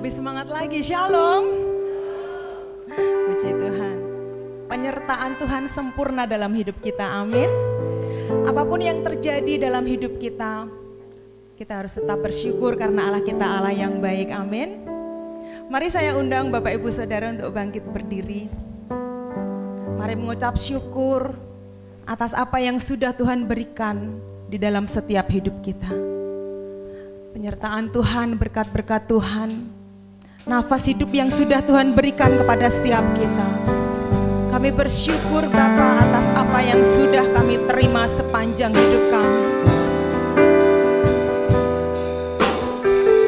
Lebih semangat lagi, shalom. Puji Tuhan. Penyertaan Tuhan sempurna dalam hidup kita, amin. Apapun yang terjadi dalam hidup kita, kita harus tetap bersyukur karena Allah kita Allah yang baik, amin. Mari saya undang Bapak Ibu Saudara untuk bangkit berdiri. Mari mengucap syukur atas apa yang sudah Tuhan berikan di dalam setiap hidup kita. Penyertaan Tuhan, berkat-berkat Tuhan, nafas hidup yang sudah Tuhan berikan kepada setiap kita. Kami bersyukur Bapa atas apa yang sudah kami terima sepanjang hidup kami.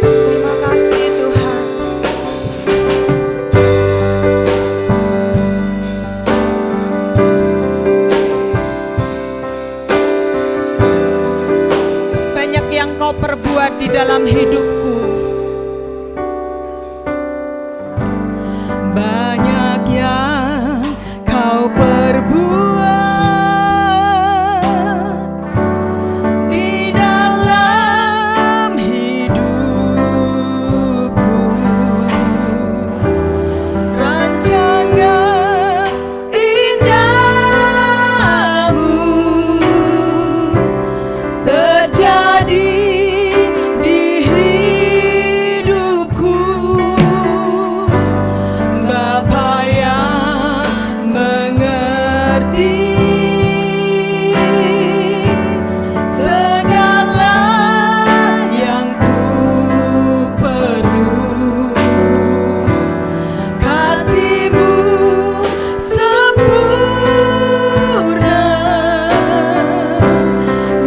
Terima kasih Tuhan. Banyak yang Kau perbuat di dalam hidupku. Banyak yang Kau perbuat di dalam hidupku. Rancangan indahmu terjadi di hidupku. Bapa yang mengerti segala yang ku perlu, kasih-Mu sempurna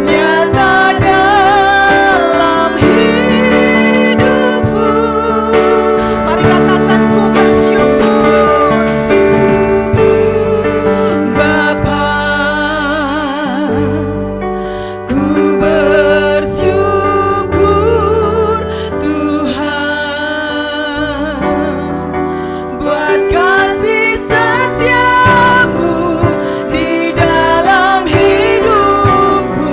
nyata dalam hidupku. Mari katakan ku bersyukur Bapa, ku bersyukur Tuhan buat kasih setia-Mu di dalam hidupku.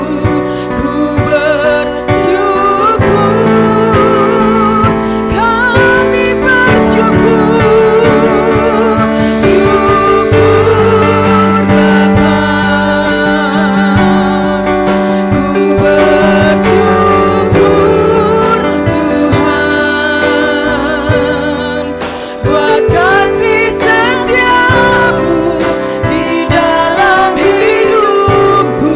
Ku bersyukur, kami bersyukur, syukur Bapa. Ku bersyukur Tuhan buat kasih setia-Mu di dalam hidupku.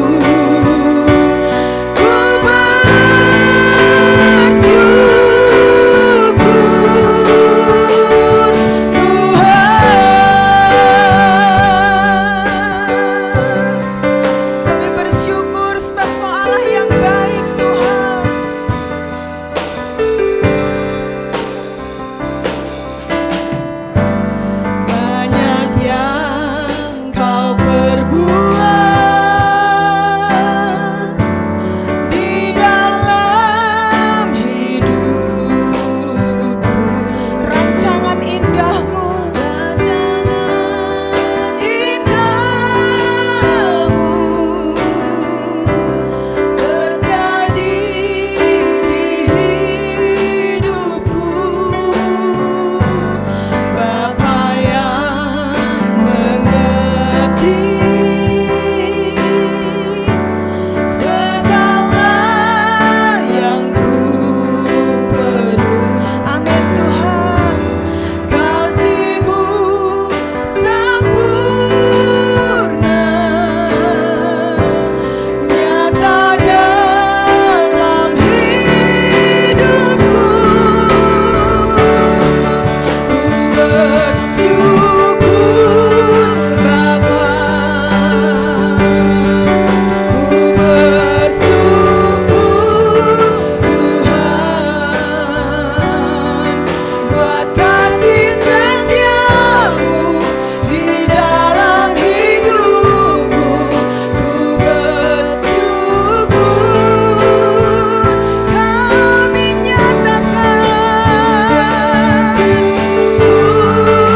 Ku bersyukur Tuhan. Kami bersyukur sebab Kau Allah yang baik Tuhan. Banyak yang Kau perbuat di dalam hidupku. Rancangan indahmu, terjadi di hidupku. Bapa yang mengerti segala yang ku perlu. Amin Tuhan. Kasih-Mu sempurna nyata dalam hidupku. Ku bersyukur Bapa, ku bersyukur Tuhan buat kasih setia-Mu di dalam hidupku. Ku bersyukur, kami nyatakan Tuhan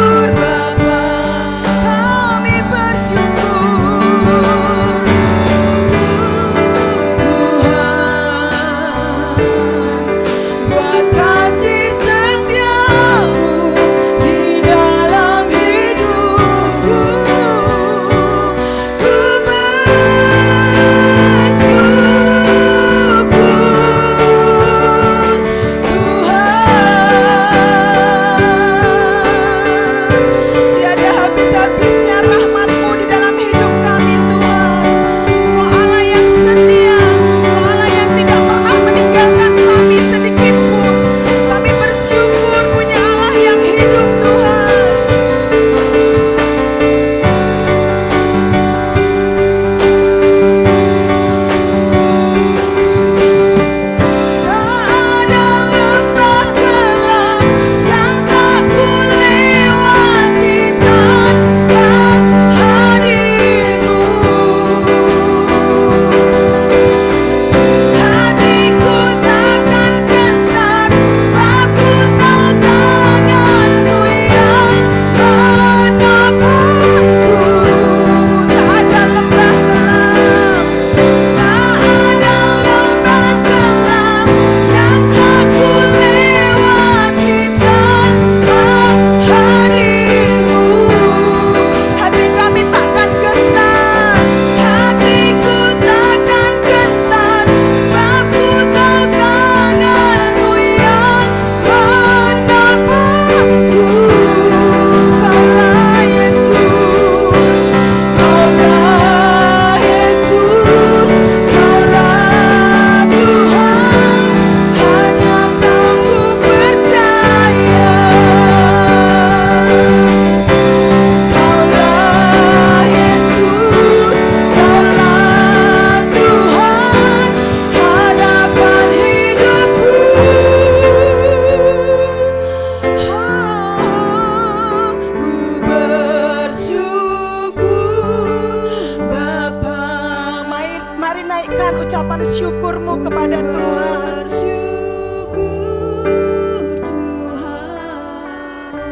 ucapan syukurmu kepada Tuhan.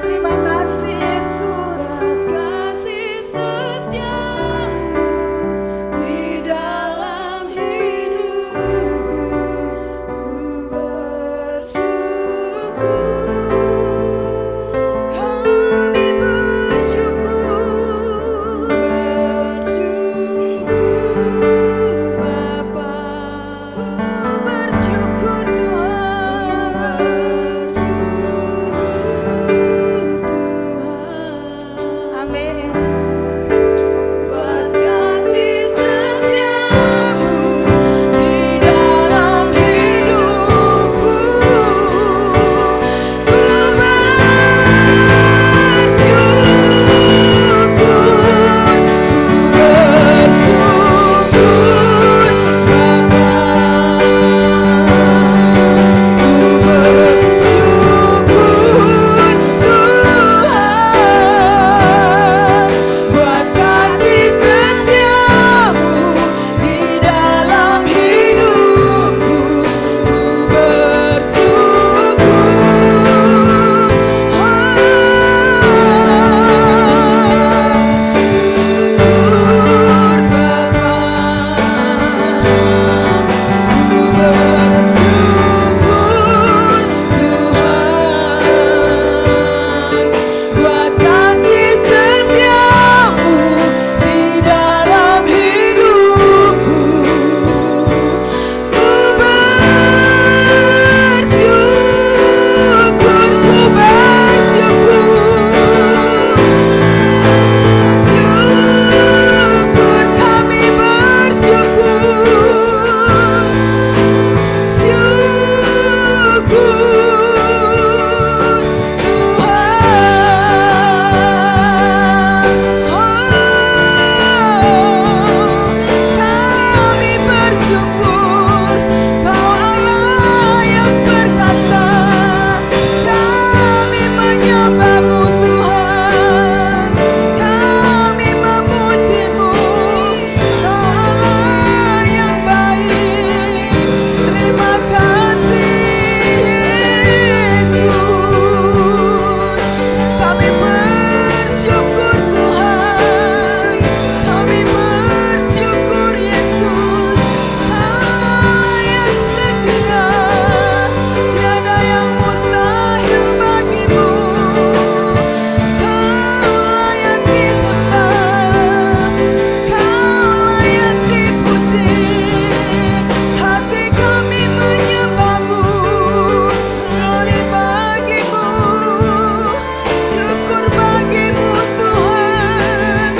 Terima kasih Yesus. Kasih setiamu di dalam hidupku, ku bersyukur. Kami bersyukur. Bersyukur Bapa, Bersyukur Tuhan. bersyukur Tuhan. Amin. Buat kasih setiamu di dalam hidupku, ku buat kasih setiamu di dalam hidupku, ku bersyukur. Buat kasih setiamu di dalam hidupku, ku bersyukur, syukur kami bersyukur, syukur kami bersyukur, Kau Allah yang perkasa. Kami menyembah-Mu Tuhan, kami memuji-Mu, Kau Allah yang baik. Terima kasih Yesus. Kami bersyukur Tuhan, kami bersyukur Yesus. Allah yang setia, tiada yang mustahil bagimu. Kaulah yang disembah, Kaulah yang dipuji. Hati kami menyembah-Mu, glory bagimu, syukur bagimu Tuhan.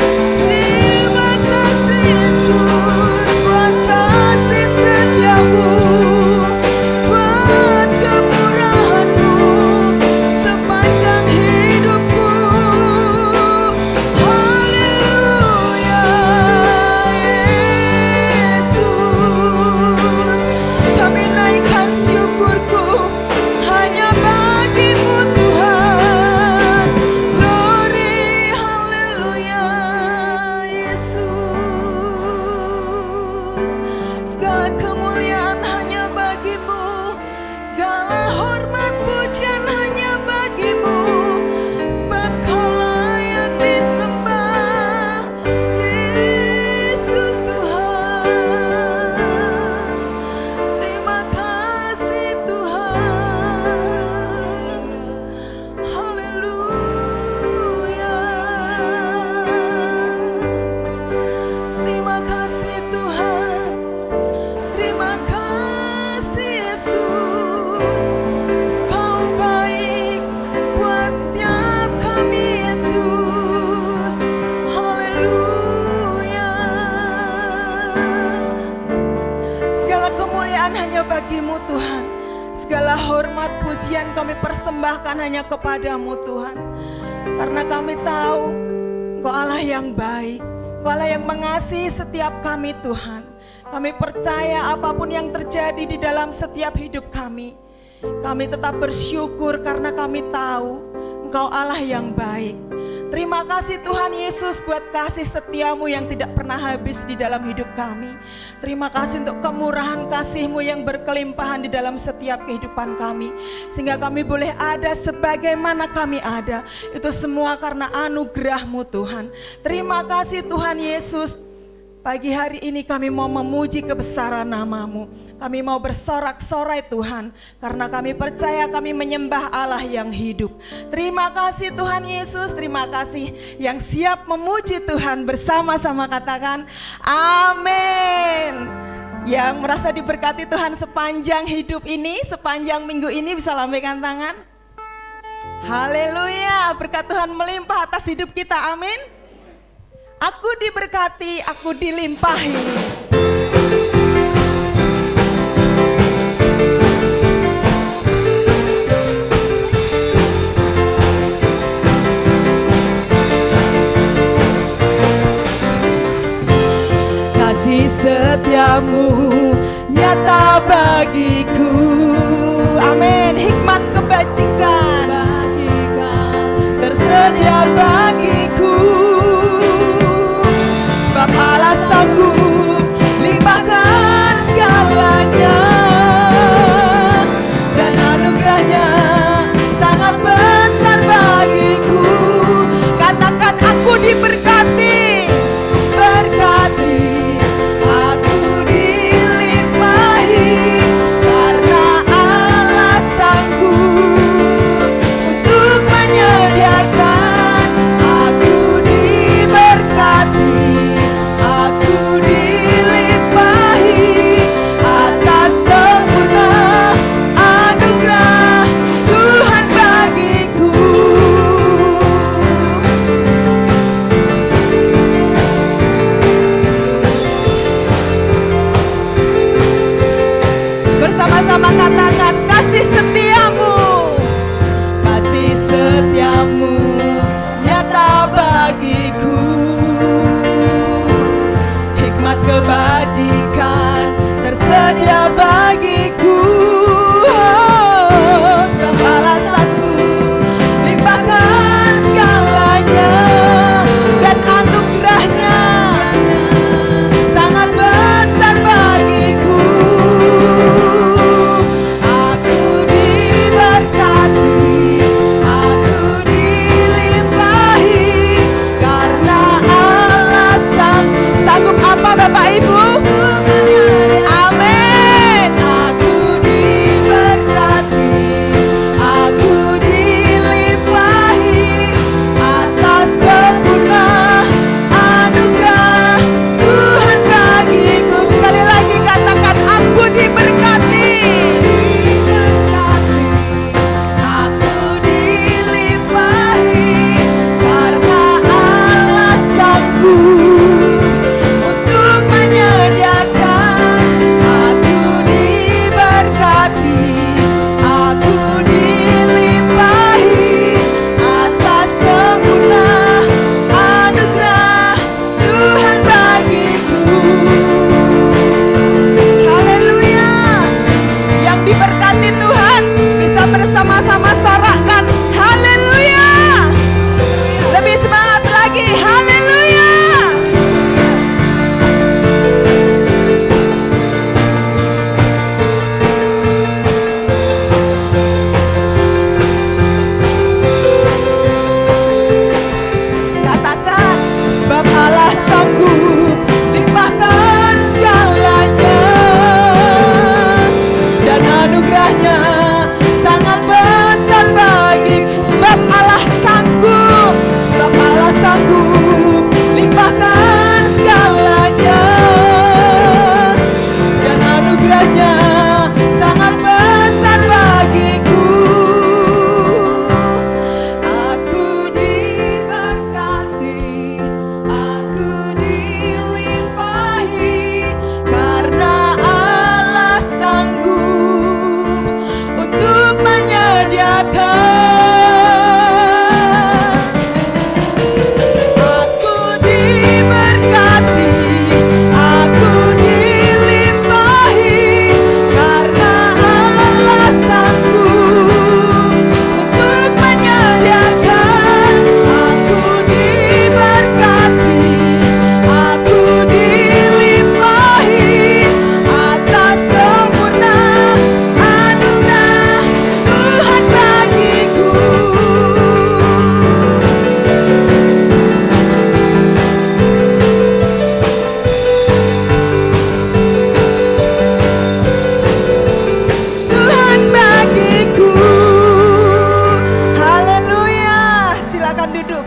Terima kasih Yesus, buat kasih setiamu, buat kemurahan-Mu sepanjang hidupku. Haleluya Yesus, kami naikkan syukurku hanya bagi-Mu Tuhan. Glory, haleluya Yesus. Segala kemuliaan hanya bagi-Mu, segala hormat pujian hanya bagi-Mu, sebab Kaulah yang disembah, Yesus Tuhan. Terima kasih Tuhan. Haleluya. Terima kasih Tuhan. Terima kasih Yesus. Kau baik buat setiap kami Yesus. Haleluya. Segala kemuliaan hanya bagi-Mu Tuhan. Segala hormat pujian kami persembahkan hanya kepada-Mu Tuhan. Karena kami tahu Engkau Allah yang baik, Engkau Allah yang mengasihi setiap kami Tuhan. Kami percaya apapun yang terjadi di dalam setiap hidup kami tetap bersyukur karena kami tahu Engkau Allah yang baik. Terima kasih Tuhan Yesus buat kasih setiamu yang tidak pernah habis di dalam hidup kami. Terima kasih untuk kemurahan kasih-Mu yang berkelimpahan di dalam setiap kehidupan kami. Sehingga kami boleh ada sebagaimana kami ada. Itu semua karena anugerah-Mu Tuhan. Terima kasih Tuhan Yesus. Pagi hari ini kami mau memuji kebesaran nama-Mu. Kami mau bersorak-sorai Tuhan, karena kami percaya kami menyembah Allah yang hidup. Terima kasih Tuhan Yesus, terima kasih yang siap memuji Tuhan bersama-sama katakan amin. Yang merasa diberkati Tuhan sepanjang hidup ini, sepanjang minggu ini bisa lambaikan tangan. Haleluya, berkat Tuhan melimpah atas hidup kita, amin. Aku diberkati, aku dilimpahi. Kasih setiamu nyata bagiku, amin. Hikmat kebajikan tersedia bagiku, sebab Allah sanggup limpahkan segalanya, dan anugerahnya sangat besar bagiku. Katakan aku diberkati, berkati. Aku dilimpahi.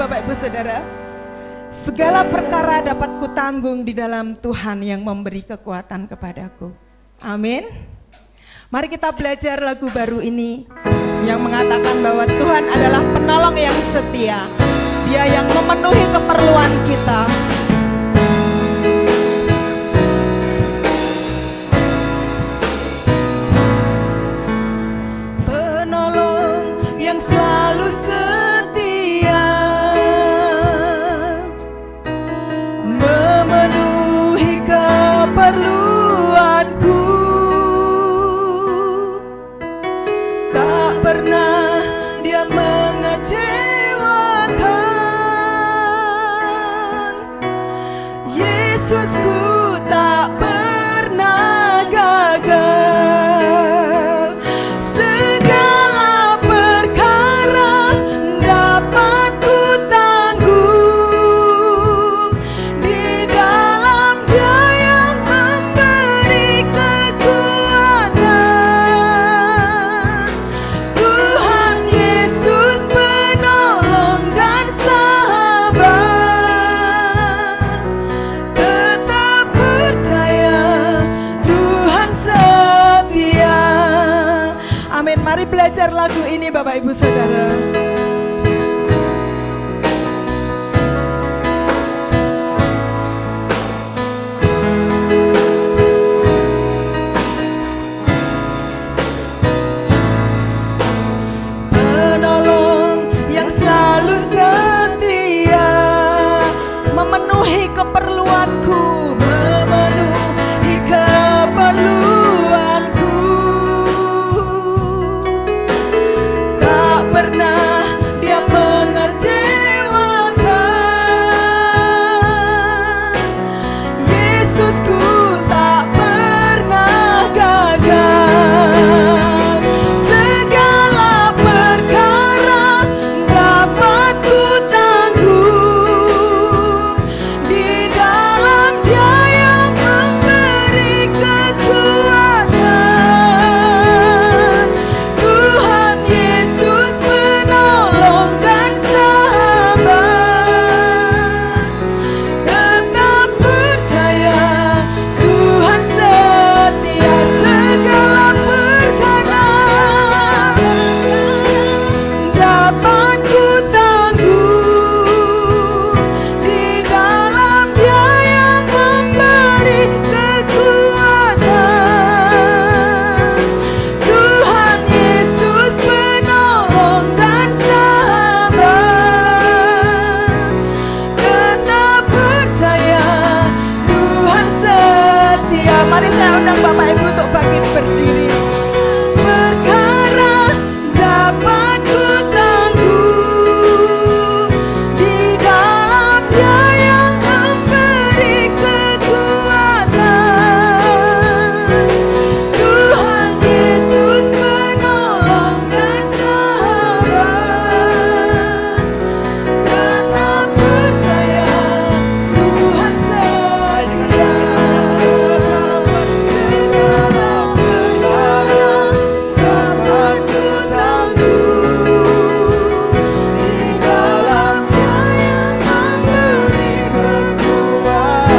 Bapak Ibu Saudara. Segala perkara dapat kutanggung di dalam Tuhan yang memberi kekuatan kepadaku. Amin. Mari kita belajar lagu baru ini yang mengatakan bahwa Tuhan adalah penolong yang setia. Dia yang memenuhi keperluan kita. Penolong yang selalu setia, memenuhi keperluanku. Tak pernah dia mengecewakan. Yesusku tak pernah gagal. Segala perkara dapat ku tanggung di dalam Dia yang memberi kekuatan. Tuhan Yesus penolong dan sahabat. Tetap percaya Tuhan setia. Amin. Mari belajar lagu ini Bapak Ibu Saudara. Penolong yang selalu setia, memenuhi keperluanku, memenuhi keperluanku. Tak pernah dia mengecewakan. Yesusku tak pernah gagal. Segala perkara dapat ku tanggung di dalam Dia yang memberi kekuatan. Tuhan Yesus penolong dan sahabat. Tetap percaya Tuhan setia. Segala perkara dapat ku tanggung di dalam Dia yang memberi kekuatan. Tuhan Yesus penolong dan sahabat. Tetap percaya Tuhan setia. Mari saya undang Bapak Ibu untuk bangkit berdiri. Perkara dapat ku tanggung di dalam Dia yang memberi kekuatan. Tuhan Yesus penolong dan sahabat. Tetap percaya Tuhan setia. Segala perkara dapat ku tanggung di dalam Dia yang memberi kekuatan.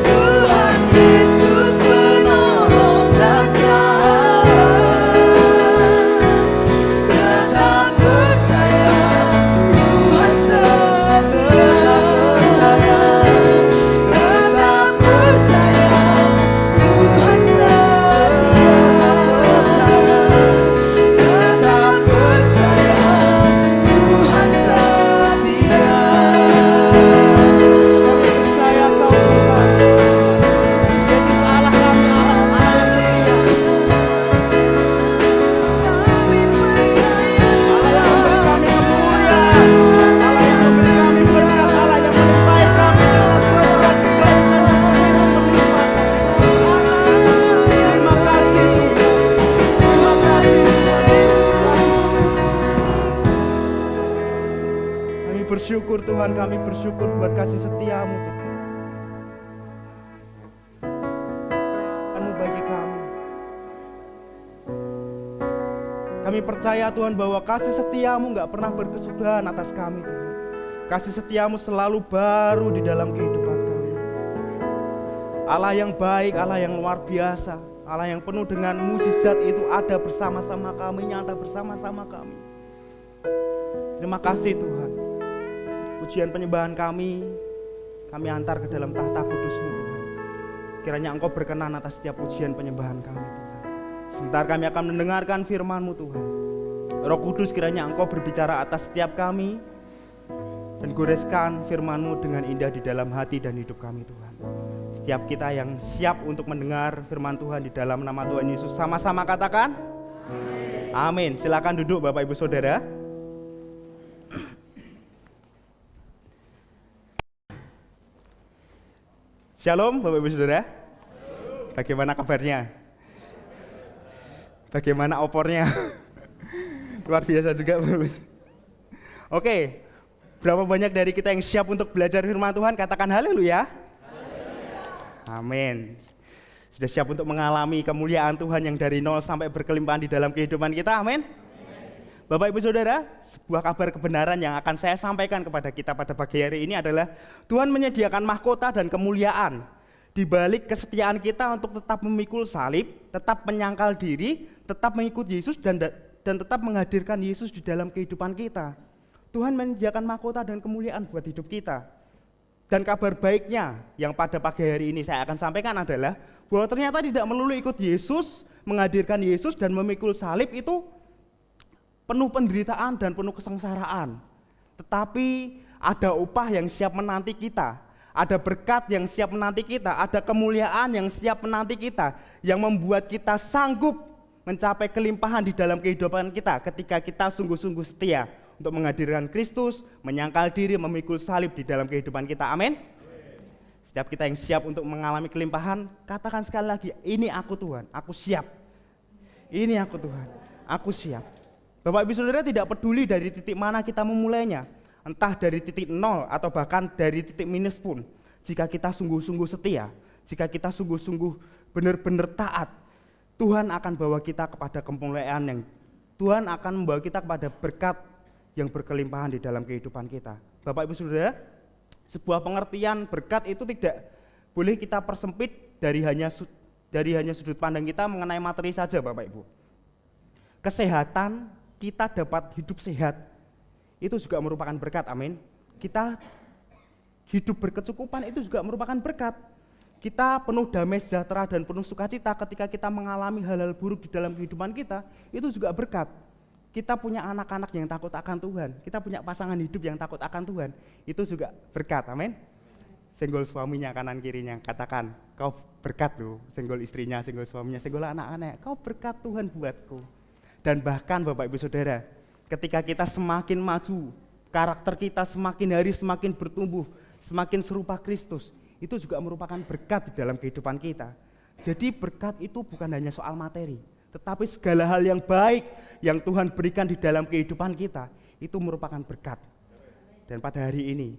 Tuhan Yesus penolong dan sahabat. Tetap percaya Tuhan setia. Tetap percaya Tuhan setia. Tetap percaya Tuhan setia. Percaya Engkau Tuhan. Yesus Allah kami, Allah yang setia. Kami percaya. Allah yang memberi kami kemuliaan, Allah yang memberi kami berkat, Allah yang melimpahi kami dengan berkat kebaikan yang begitu melimpah. Terima kasih, terima kasih. Kami bersyukur Tuhan, kami bersyukur buat kasih setiamu Tuhan. Bagi kami Kami percaya Tuhan bahwa kasih setiamu gak pernah berkesudahan atas kami Tuhan. Kasih setiamu selalu baru di dalam kehidupan kami. Allah yang baik, Allah yang luar biasa, Allah yang penuh dengan mukjizat itu ada bersama-sama kami, nyata bersama-sama kami. Terima kasih Tuhan. Pujian penyembahan kami antar ke dalam tahta kudus-Mu Tuhan. Kiranya Engkau berkenan atas setiap pujian penyembahan kami Tuhan. Sebentar kami akan mendengarkan firman-Mu Tuhan. Roh Kudus kiranya Engkau berbicara atas setiap kami dan goreskan firman-Mu dengan indah di dalam hati dan hidup kami Tuhan. Setiap kita yang siap untuk mendengar firman Tuhan di dalam nama Tuhan Yesus, sama-sama katakan amin. Silakan duduk Bapak Ibu Saudara. Shalom Bapak Ibu Saudara. Bagaimana kabarnya? Bagaimana opornya? Luar biasa juga. Oke, berapa banyak dari kita yang siap untuk belajar firman Tuhan? Katakan haleluya. Amin. Sudah siap untuk mengalami kemuliaan Tuhan yang dari nol sampai berkelimpahan di dalam kehidupan kita? Amin. Bapak Ibu Saudara, sebuah kabar kebenaran yang akan saya sampaikan kepada kita pada pagi hari ini adalah Tuhan menyediakan mahkota dan kemuliaan di balik kesetiaan kita untuk tetap memikul salib, tetap menyangkal diri, tetap mengikuti Yesus dan tetap menghadirkan Yesus di dalam kehidupan kita. Tuhan menyediakan mahkota dan kemuliaan buat hidup kita. Dan kabar baiknya yang pada pagi hari ini saya akan sampaikan adalah bahwa ternyata tidak melulu ikut Yesus, menghadirkan Yesus dan memikul salib itu penuh penderitaan dan penuh kesengsaraan. Tetapi ada upah yang siap menanti kita. Ada berkat yang siap menanti kita, ada kemuliaan yang siap menanti kita, yang membuat kita sanggup mencapai kelimpahan di dalam kehidupan kita ketika kita sungguh-sungguh setia untuk menghadirkan Kristus, menyangkal diri, memikul salib di dalam kehidupan kita. Amin. Setiap kita yang siap untuk mengalami kelimpahan, katakan sekali lagi, ini aku Tuhan, aku siap. Ini aku Tuhan, aku siap. Bapak Ibu Saudara, tidak peduli dari titik mana kita memulainya, entah dari titik nol atau bahkan dari titik minus pun, jika kita sungguh-sungguh setia, jika kita sungguh-sungguh benar-benar taat, Tuhan akan bawa kita kepada kemuliaan yang Tuhan akan membawa kita kepada berkat yang berkelimpahan di dalam kehidupan kita. Bapak Ibu Saudara, sebuah pengertian berkat itu tidak boleh kita persempit dari hanya sudut pandang kita mengenai materi saja Bapak Ibu. Kesehatan, kita dapat hidup sehat, itu juga merupakan berkat, amin. Kita hidup berkecukupan itu juga merupakan berkat. Kita penuh damai sejahtera dan penuh sukacita ketika kita mengalami hal-hal buruk di dalam kehidupan kita, itu juga berkat. Kita punya anak-anak yang takut akan Tuhan, kita punya pasangan hidup yang takut akan Tuhan, itu juga berkat, amin. Senggol suaminya kanan kirinya, katakan, kau berkat loh. Senggol istrinya, senggol suaminya, senggol anak-anak, kau berkat Tuhan buatku. Dan bahkan Bapak Ibu Saudara, ketika kita semakin maju, karakter kita semakin hari semakin bertumbuh, semakin serupa Kristus, itu juga merupakan berkat di dalam kehidupan kita. Jadi berkat itu bukan hanya soal materi, tetapi segala hal yang baik yang Tuhan berikan di dalam kehidupan kita, itu merupakan berkat. Dan pada hari ini,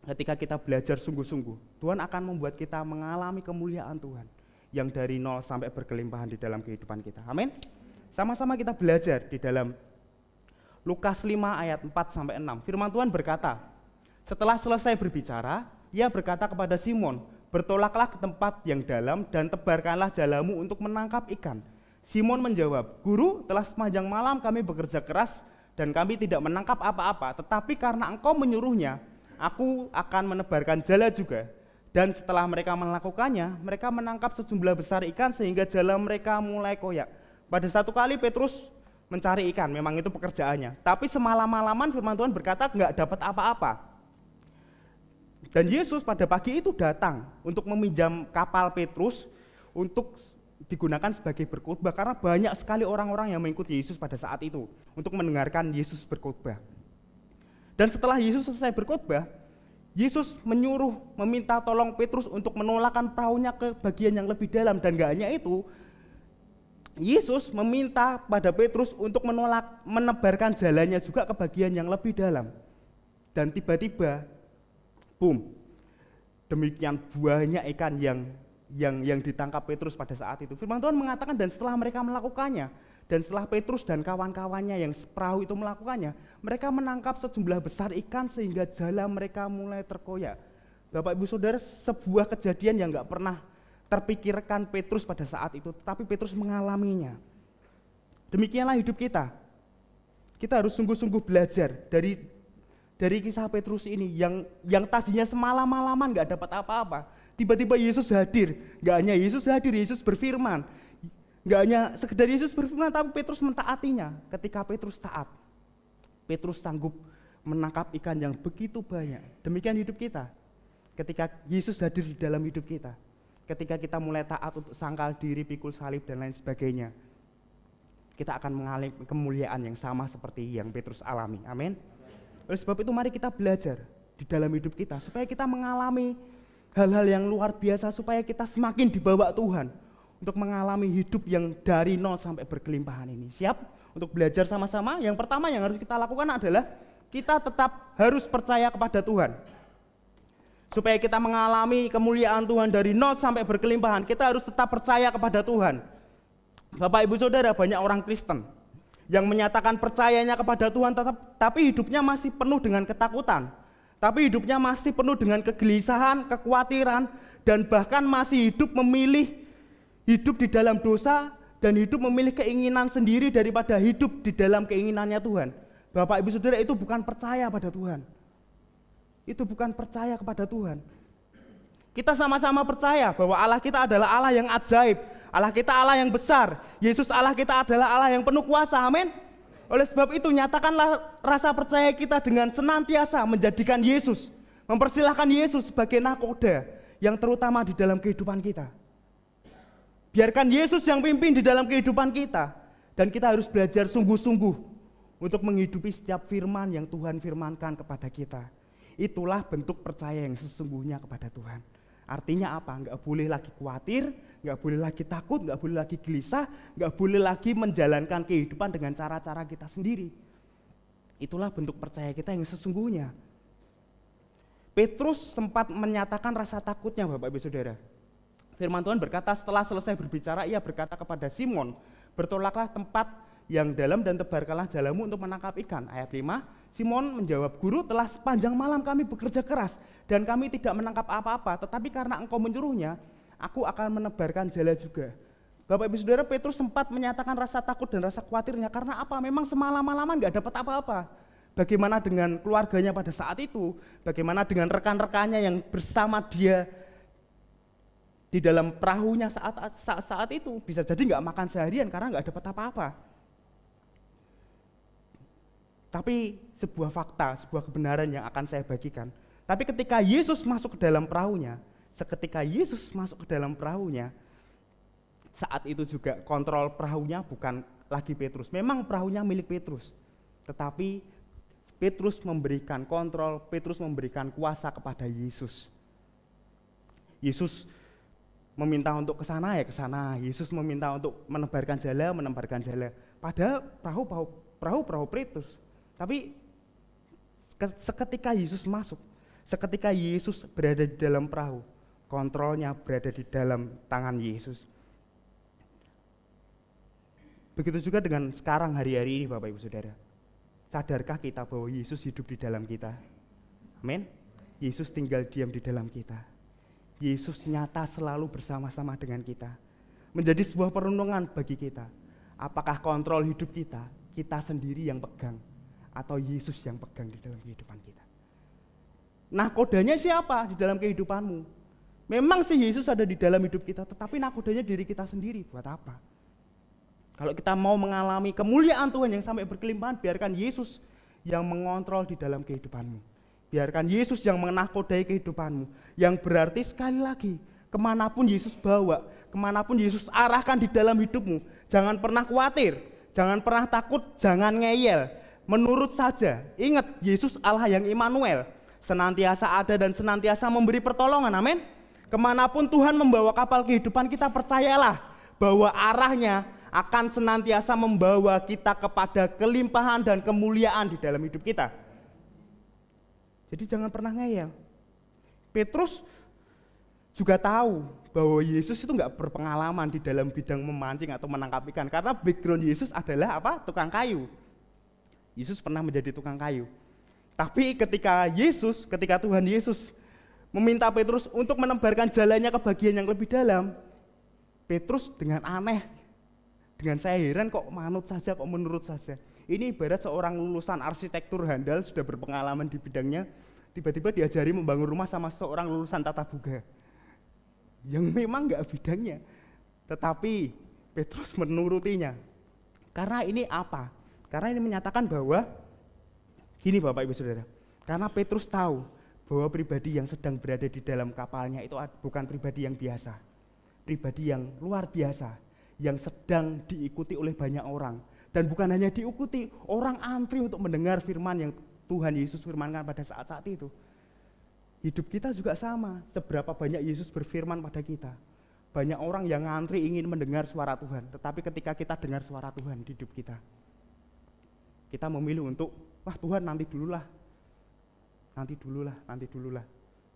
ketika kita belajar sungguh-sungguh, Tuhan akan membuat kita mengalami kemuliaan Tuhan yang dari nol sampai berkelimpahan di dalam kehidupan kita. Amin. Sama-sama kita belajar di dalam Lukas 5 ayat 4-6. Firman Tuhan berkata, setelah selesai berbicara, ia berkata kepada Simon, bertolaklah ke tempat yang dalam dan tebarkanlah jalamu untuk menangkap ikan. Simon menjawab, Guru, telah sepanjang malam kami bekerja keras dan kami tidak menangkap apa-apa, tetapi karena engkau menyuruhnya, aku akan menebarkan jala juga. Dan setelah mereka melakukannya, mereka menangkap sejumlah besar ikan sehingga jala mereka mulai koyak. Pada satu kali Petrus mencari ikan, memang itu pekerjaannya. Tapi semalam-malaman firman Tuhan berkata enggak dapat apa-apa. Dan Yesus pada pagi itu datang untuk meminjam kapal Petrus untuk digunakan sebagai berkhotbah, karena banyak sekali orang-orang yang mengikuti Yesus pada saat itu untuk mendengarkan Yesus berkhotbah. Dan setelah Yesus selesai berkhotbah, Yesus meminta tolong Petrus untuk menolakkan perahunya ke bagian yang lebih dalam. Dan gak hanya itu, Yesus meminta pada Petrus untuk menebarkan jalannya juga ke bagian yang lebih dalam. Dan tiba-tiba, boom, demikian banyak ikan yang ditangkap Petrus pada saat itu. Firman Tuhan mengatakan, dan setelah mereka melakukannya, Dan setelah Petrus dan kawan-kawannya yang perahu itu melakukannya, mereka menangkap sejumlah besar ikan sehingga jala mereka mulai terkoyak. Bapak Ibu Saudara, sebuah kejadian yang gak pernah terpikirkan Petrus pada saat itu, tetapi Petrus mengalaminya. Demikianlah hidup kita. Kita harus sungguh-sungguh belajar dari kisah Petrus ini yang tadinya semalam-malaman gak dapat apa-apa. Tiba-tiba Yesus hadir. Gak hanya Yesus hadir, Yesus berfirman. Gak hanya sekedar Yesus berfirman, tapi Petrus mentaatinya. Ketika Petrus taat, Petrus sanggup menangkap ikan yang begitu banyak. Demikian hidup kita. Ketika Yesus hadir di dalam hidup kita, ketika kita mulai taat untuk sangkal diri, pikul salib dan lain sebagainya, kita akan mengalami kemuliaan yang sama seperti yang Petrus alami. Amin. Oleh sebab itu mari kita belajar di dalam hidup kita supaya kita mengalami hal-hal yang luar biasa, supaya kita semakin dibawa Tuhan untuk mengalami hidup yang dari nol sampai berkelimpahan ini. Siap untuk belajar sama-sama? Yang pertama yang harus kita lakukan adalah kita tetap harus percaya kepada Tuhan. Supaya kita mengalami kemuliaan Tuhan dari nol sampai berkelimpahan, kita harus tetap percaya kepada Tuhan. Bapak Ibu Saudara, banyak orang Kristen yang menyatakan percayanya kepada Tuhan, tapi hidupnya masih penuh dengan ketakutan. Tapi hidupnya masih penuh dengan kegelisahan, kekhawatiran, dan bahkan masih hidup di dalam dosa dan hidup memilih keinginan sendiri daripada hidup di dalam keinginannya Tuhan. Bapak Ibu Saudara, itu bukan percaya pada Tuhan. Itu bukan percaya kepada Tuhan. Kita sama-sama percaya bahwa Allah kita adalah Allah yang ajaib, Allah kita Allah yang besar, Yesus Allah kita adalah Allah yang penuh kuasa, amin. Oleh sebab itu nyatakanlah rasa percaya kita dengan senantiasa menjadikan Yesus, mempersilahkan Yesus sebagai nakoda yang terutama di dalam kehidupan kita. Biarkan Yesus yang pimpin di dalam kehidupan kita, dan kita harus belajar sungguh-sungguh untuk menghidupi setiap firman yang Tuhan firmankan kepada kita. Itulah bentuk percaya yang sesungguhnya kepada Tuhan. Artinya apa? Enggak boleh lagi khawatir, enggak boleh lagi takut, enggak boleh lagi gelisah, enggak boleh lagi menjalankan kehidupan dengan cara-cara kita sendiri. Itulah bentuk percaya kita yang sesungguhnya. Petrus sempat menyatakan rasa takutnya, Bapak Ibu Saudara. Firman Tuhan berkata, setelah selesai berbicara, ia berkata kepada Simon, bertolaklah tempat yang dalam dan tebarkanlah jalamu untuk menangkap ikan. Ayat 5, Simon menjawab, Guru, telah sepanjang malam kami bekerja keras dan kami tidak menangkap apa-apa, tetapi karena engkau menyuruhnya, aku akan menebarkan jala juga. Bapak Ibu Saudara, Petrus sempat menyatakan rasa takut dan rasa khawatirnya karena apa? Memang semalam-malaman gak dapat apa-apa. Bagaimana dengan keluarganya pada saat itu? Bagaimana dengan rekan-rekannya yang bersama dia di dalam perahunya saat itu? Bisa jadi nggak makan seharian karena nggak dapat apa-apa. Tapi sebuah fakta, sebuah kebenaran yang akan saya bagikan. Tapi ketika Yesus masuk ke dalam perahunya, saat itu juga kontrol perahunya bukan lagi Petrus. Memang perahunya milik Petrus, tetapi Petrus memberikan kontrol, Petrus memberikan kuasa kepada Yesus. Yesus meminta untuk ke sana ya ke sana. Yesus meminta untuk menebarkan jala. Padahal perahu Petrus. Tapi seketika Yesus masuk, seketika Yesus berada di dalam perahu, kontrolnya berada di dalam tangan Yesus. Begitu juga dengan sekarang hari-hari ini Bapak Ibu Saudara. Sadarkah kita bahwa Yesus hidup di dalam kita? Amin. Yesus tinggal diam di dalam kita. Yesus nyata selalu bersama-sama dengan kita. Menjadi sebuah perenungan bagi kita. Apakah kontrol hidup kita sendiri yang pegang, atau Yesus yang pegang di dalam kehidupan kita? Nakodanya siapa di dalam kehidupanmu? Memang sih Yesus ada di dalam hidup kita, tetapi nakodanya diri kita sendiri. Buat apa? Kalau kita mau mengalami kemuliaan Tuhan yang sampai berkelimpahan, biarkan Yesus yang mengontrol di dalam kehidupanmu. Biarkan Yesus yang menakodai kehidupanmu. Yang berarti sekali lagi, kemanapun Yesus bawa, kemanapun Yesus arahkan di dalam hidupmu, jangan pernah khawatir, jangan pernah takut, jangan ngeyel. Menurut saja, ingat Yesus Allah yang Immanuel, senantiasa ada dan senantiasa memberi pertolongan, amin. Kemanapun Tuhan membawa kapal kehidupan kita, percayalah bahwa arahnya akan senantiasa membawa kita kepada kelimpahan dan kemuliaan di dalam hidup kita. Jadi jangan pernah ngeyel. Petrus juga tahu bahwa Yesus itu nggak berpengalaman di dalam bidang memancing atau menangkap ikan, karena background Yesus adalah apa? Tukang kayu. Yesus pernah menjadi tukang kayu. Tapi ketika Tuhan Yesus meminta Petrus untuk menebarkan jalannya ke bagian yang lebih dalam, Petrus dengan aneh, dengan saya heran kok manut saja, kok menurut saja. Ini ibarat seorang lulusan arsitektur handal, sudah berpengalaman di bidangnya, tiba-tiba diajari membangun rumah sama seorang lulusan tata boga yang memang nggak bidangnya, tetapi Petrus menurutinya. Karena ini apa? Karena ini menyatakan bahwa gini Bapak Ibu Saudara, karena Petrus tahu bahwa pribadi yang sedang berada di dalam kapalnya itu bukan pribadi yang biasa, pribadi yang luar biasa, yang sedang diikuti oleh banyak orang. Dan bukan hanya diikuti, orang antri untuk mendengar firman yang Tuhan Yesus firmankan pada saat-saat itu. Hidup kita juga sama, seberapa banyak Yesus berfirman pada kita. Banyak orang yang ngantri ingin mendengar suara Tuhan, tetapi ketika kita dengar suara Tuhan di hidup kita, kita memilih untuk, wah Tuhan nanti dululah.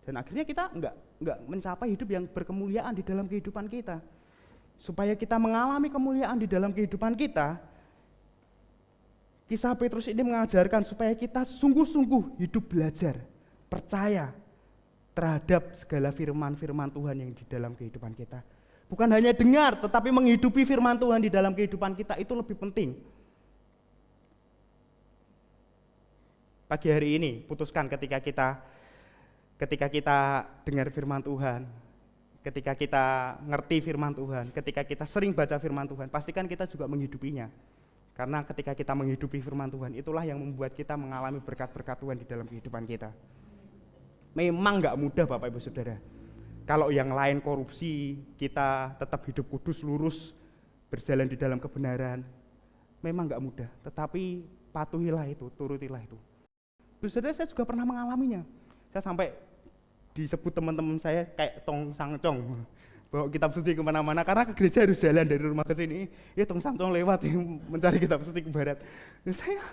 Dan akhirnya kita enggak mencapai hidup yang berkemuliaan di dalam kehidupan kita. Supaya kita mengalami kemuliaan di dalam kehidupan kita, kisah Petrus ini mengajarkan supaya kita sungguh-sungguh hidup belajar, percaya terhadap segala firman-firman Tuhan yang di dalam kehidupan kita. Bukan hanya dengar, tetapi menghidupi firman Tuhan di dalam kehidupan kita, itu lebih penting. Pagi hari ini, putuskan ketika kita dengar firman Tuhan, ketika kita ngerti firman Tuhan, ketika kita sering baca firman Tuhan, pastikan kita juga menghidupinya. Karena ketika kita menghidupi firman Tuhan, itulah yang membuat kita mengalami berkat-berkat Tuhan di dalam kehidupan kita. Memang gak mudah Bapak Ibu Saudara. Kalau yang lain korupsi, kita tetap hidup kudus, lurus, berjalan di dalam kebenaran. Memang gak mudah, tetapi patuhilah itu, turutilah itu. Ibu Saudara, saya juga pernah mengalaminya. Saya sampai disebut teman-teman saya kayak tong sangcong, bawa kitab suci kemana-mana, karena ke gereja harus jalan dari rumah ke sini, ya tong sangcong lewat mencari kitab suci ke barat. Saya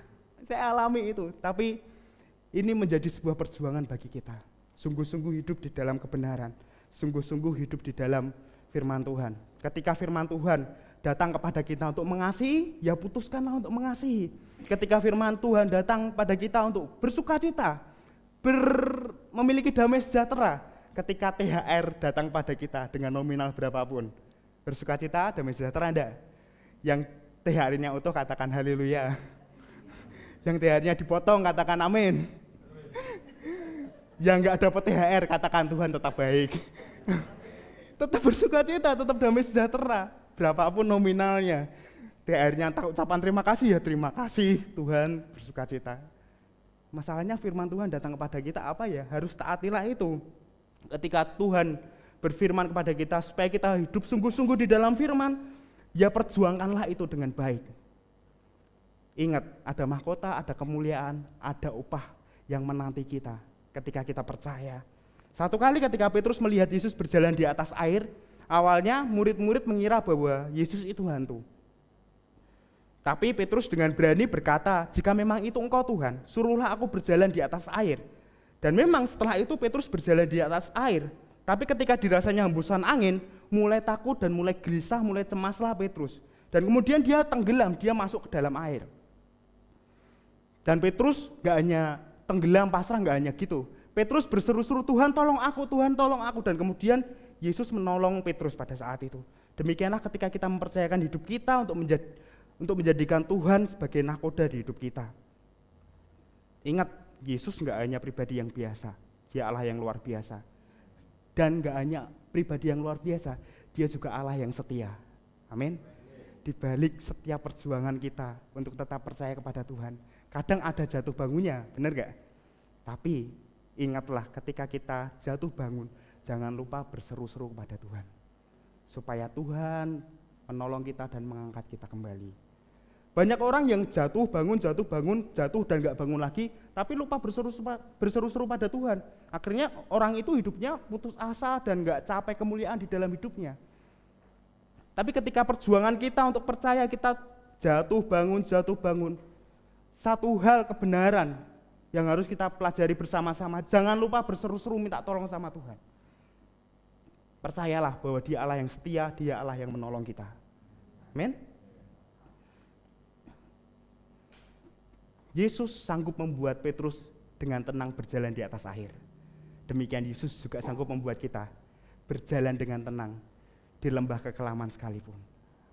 alami itu, tapi ini menjadi sebuah perjuangan bagi kita. Sungguh-sungguh hidup di dalam kebenaran, sungguh-sungguh hidup di dalam firman Tuhan. Ketika firman Tuhan datang kepada kita untuk mengasihi, ya putuskanlah untuk mengasihi. Ketika firman Tuhan datang pada kita untuk bersukacita, memiliki damai sejahtera, ketika THR datang pada kita dengan nominal berapapun, bersukacita, damai sejahtera enggak? Yang THR-nya utuh katakan haleluya. Yang THR-nya dipotong katakan amin. Yang enggak dapat THR katakan Tuhan tetap baik. Tetap bersukacita, tetap damai sejahtera, berapapun nominalnya. THR-nya tak ucapan terima kasih, ya terima kasih Tuhan, bersukacita. Masalahnya firman Tuhan datang kepada kita apa ya? Harus taatilah itu. Ketika Tuhan berfirman kepada kita supaya kita hidup sungguh-sungguh di dalam firman, ya perjuangkanlah itu dengan baik. Ingat, ada mahkota, ada kemuliaan, ada upah yang menanti kita ketika kita percaya. Satu kali ketika Petrus melihat Yesus berjalan di atas air, awalnya murid-murid mengira bahwa Yesus itu hantu. Tapi Petrus dengan berani berkata, jika memang itu engkau Tuhan, suruhlah aku berjalan di atas air. Dan memang setelah itu Petrus berjalan di atas air. Tapi ketika dirasanya hembusan angin, mulai takut dan mulai gelisah, mulai cemaslah Petrus. Dan kemudian dia tenggelam, dia masuk ke dalam air. Dan Petrus gak hanya tenggelam, pasrah, gak hanya gitu. Petrus berseru-seru, Tuhan tolong aku, Tuhan tolong aku. Dan kemudian Yesus menolong Petrus pada saat itu. Demikianlah ketika kita mempercayakan hidup kita untuk menjadikan Tuhan sebagai nahkoda di hidup kita. Ingat, Yesus gak hanya pribadi yang biasa, dia Allah yang luar biasa. Dan gak hanya pribadi yang luar biasa, dia juga Allah yang setia. Amin. Di balik setiap perjuangan kita untuk tetap percaya kepada Tuhan, kadang ada jatuh bangunnya, benar gak? Tapi ingatlah ketika kita jatuh bangun, jangan lupa berseru-seru kepada Tuhan. Supaya Tuhan menolong kita dan mengangkat kita kembali. Banyak orang yang jatuh bangun jatuh dan gak bangun lagi, tapi lupa berseru-seru pada Tuhan. Akhirnya orang itu hidupnya putus asa dan gak capai kemuliaan di dalam hidupnya. Tapi ketika perjuangan kita untuk percaya, kita jatuh bangun, satu hal kebenaran yang harus kita pelajari bersama-sama, jangan lupa berseru-seru minta tolong sama Tuhan. Percayalah bahwa Dia Allah yang setia, Dia Allah yang menolong kita. Amin. Yesus sanggup membuat Petrus dengan tenang berjalan di atas air. Demikian Yesus juga sanggup membuat kita berjalan dengan tenang di lembah kekelaman sekalipun.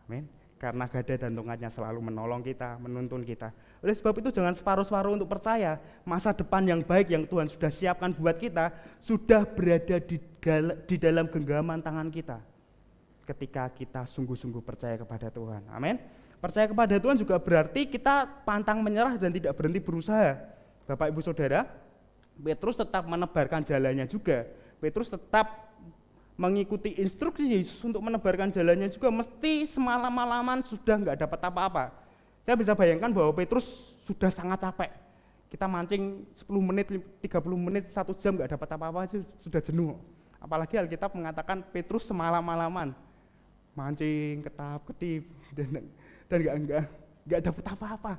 Amin. Karena gada dan tongkatnya selalu menolong kita, menuntun kita. Oleh sebab itu jangan separuh-separuh untuk percaya masa depan yang baik yang Tuhan sudah siapkan buat kita sudah berada di dalam genggaman tangan kita. Ketika kita sungguh-sungguh percaya kepada Tuhan. Amin. Percaya kepada Tuhan juga berarti kita pantang menyerah dan tidak berhenti berusaha. Bapak Ibu Saudara, Petrus tetap menebarkan jalannya juga. Petrus tetap mengikuti instruksi Yesus untuk menebarkan jalannya juga, mesti semalam-malaman sudah nggak dapat apa-apa. Saya bisa bayangkan bahwa Petrus sudah sangat capek. Kita mancing 10 menit, 30 menit, 1 jam nggak dapat apa-apa aja sudah jenuh. Apalagi Alkitab mengatakan Petrus semalam-malaman mancing, ketap-ketip dan nggak dapat apa-apa.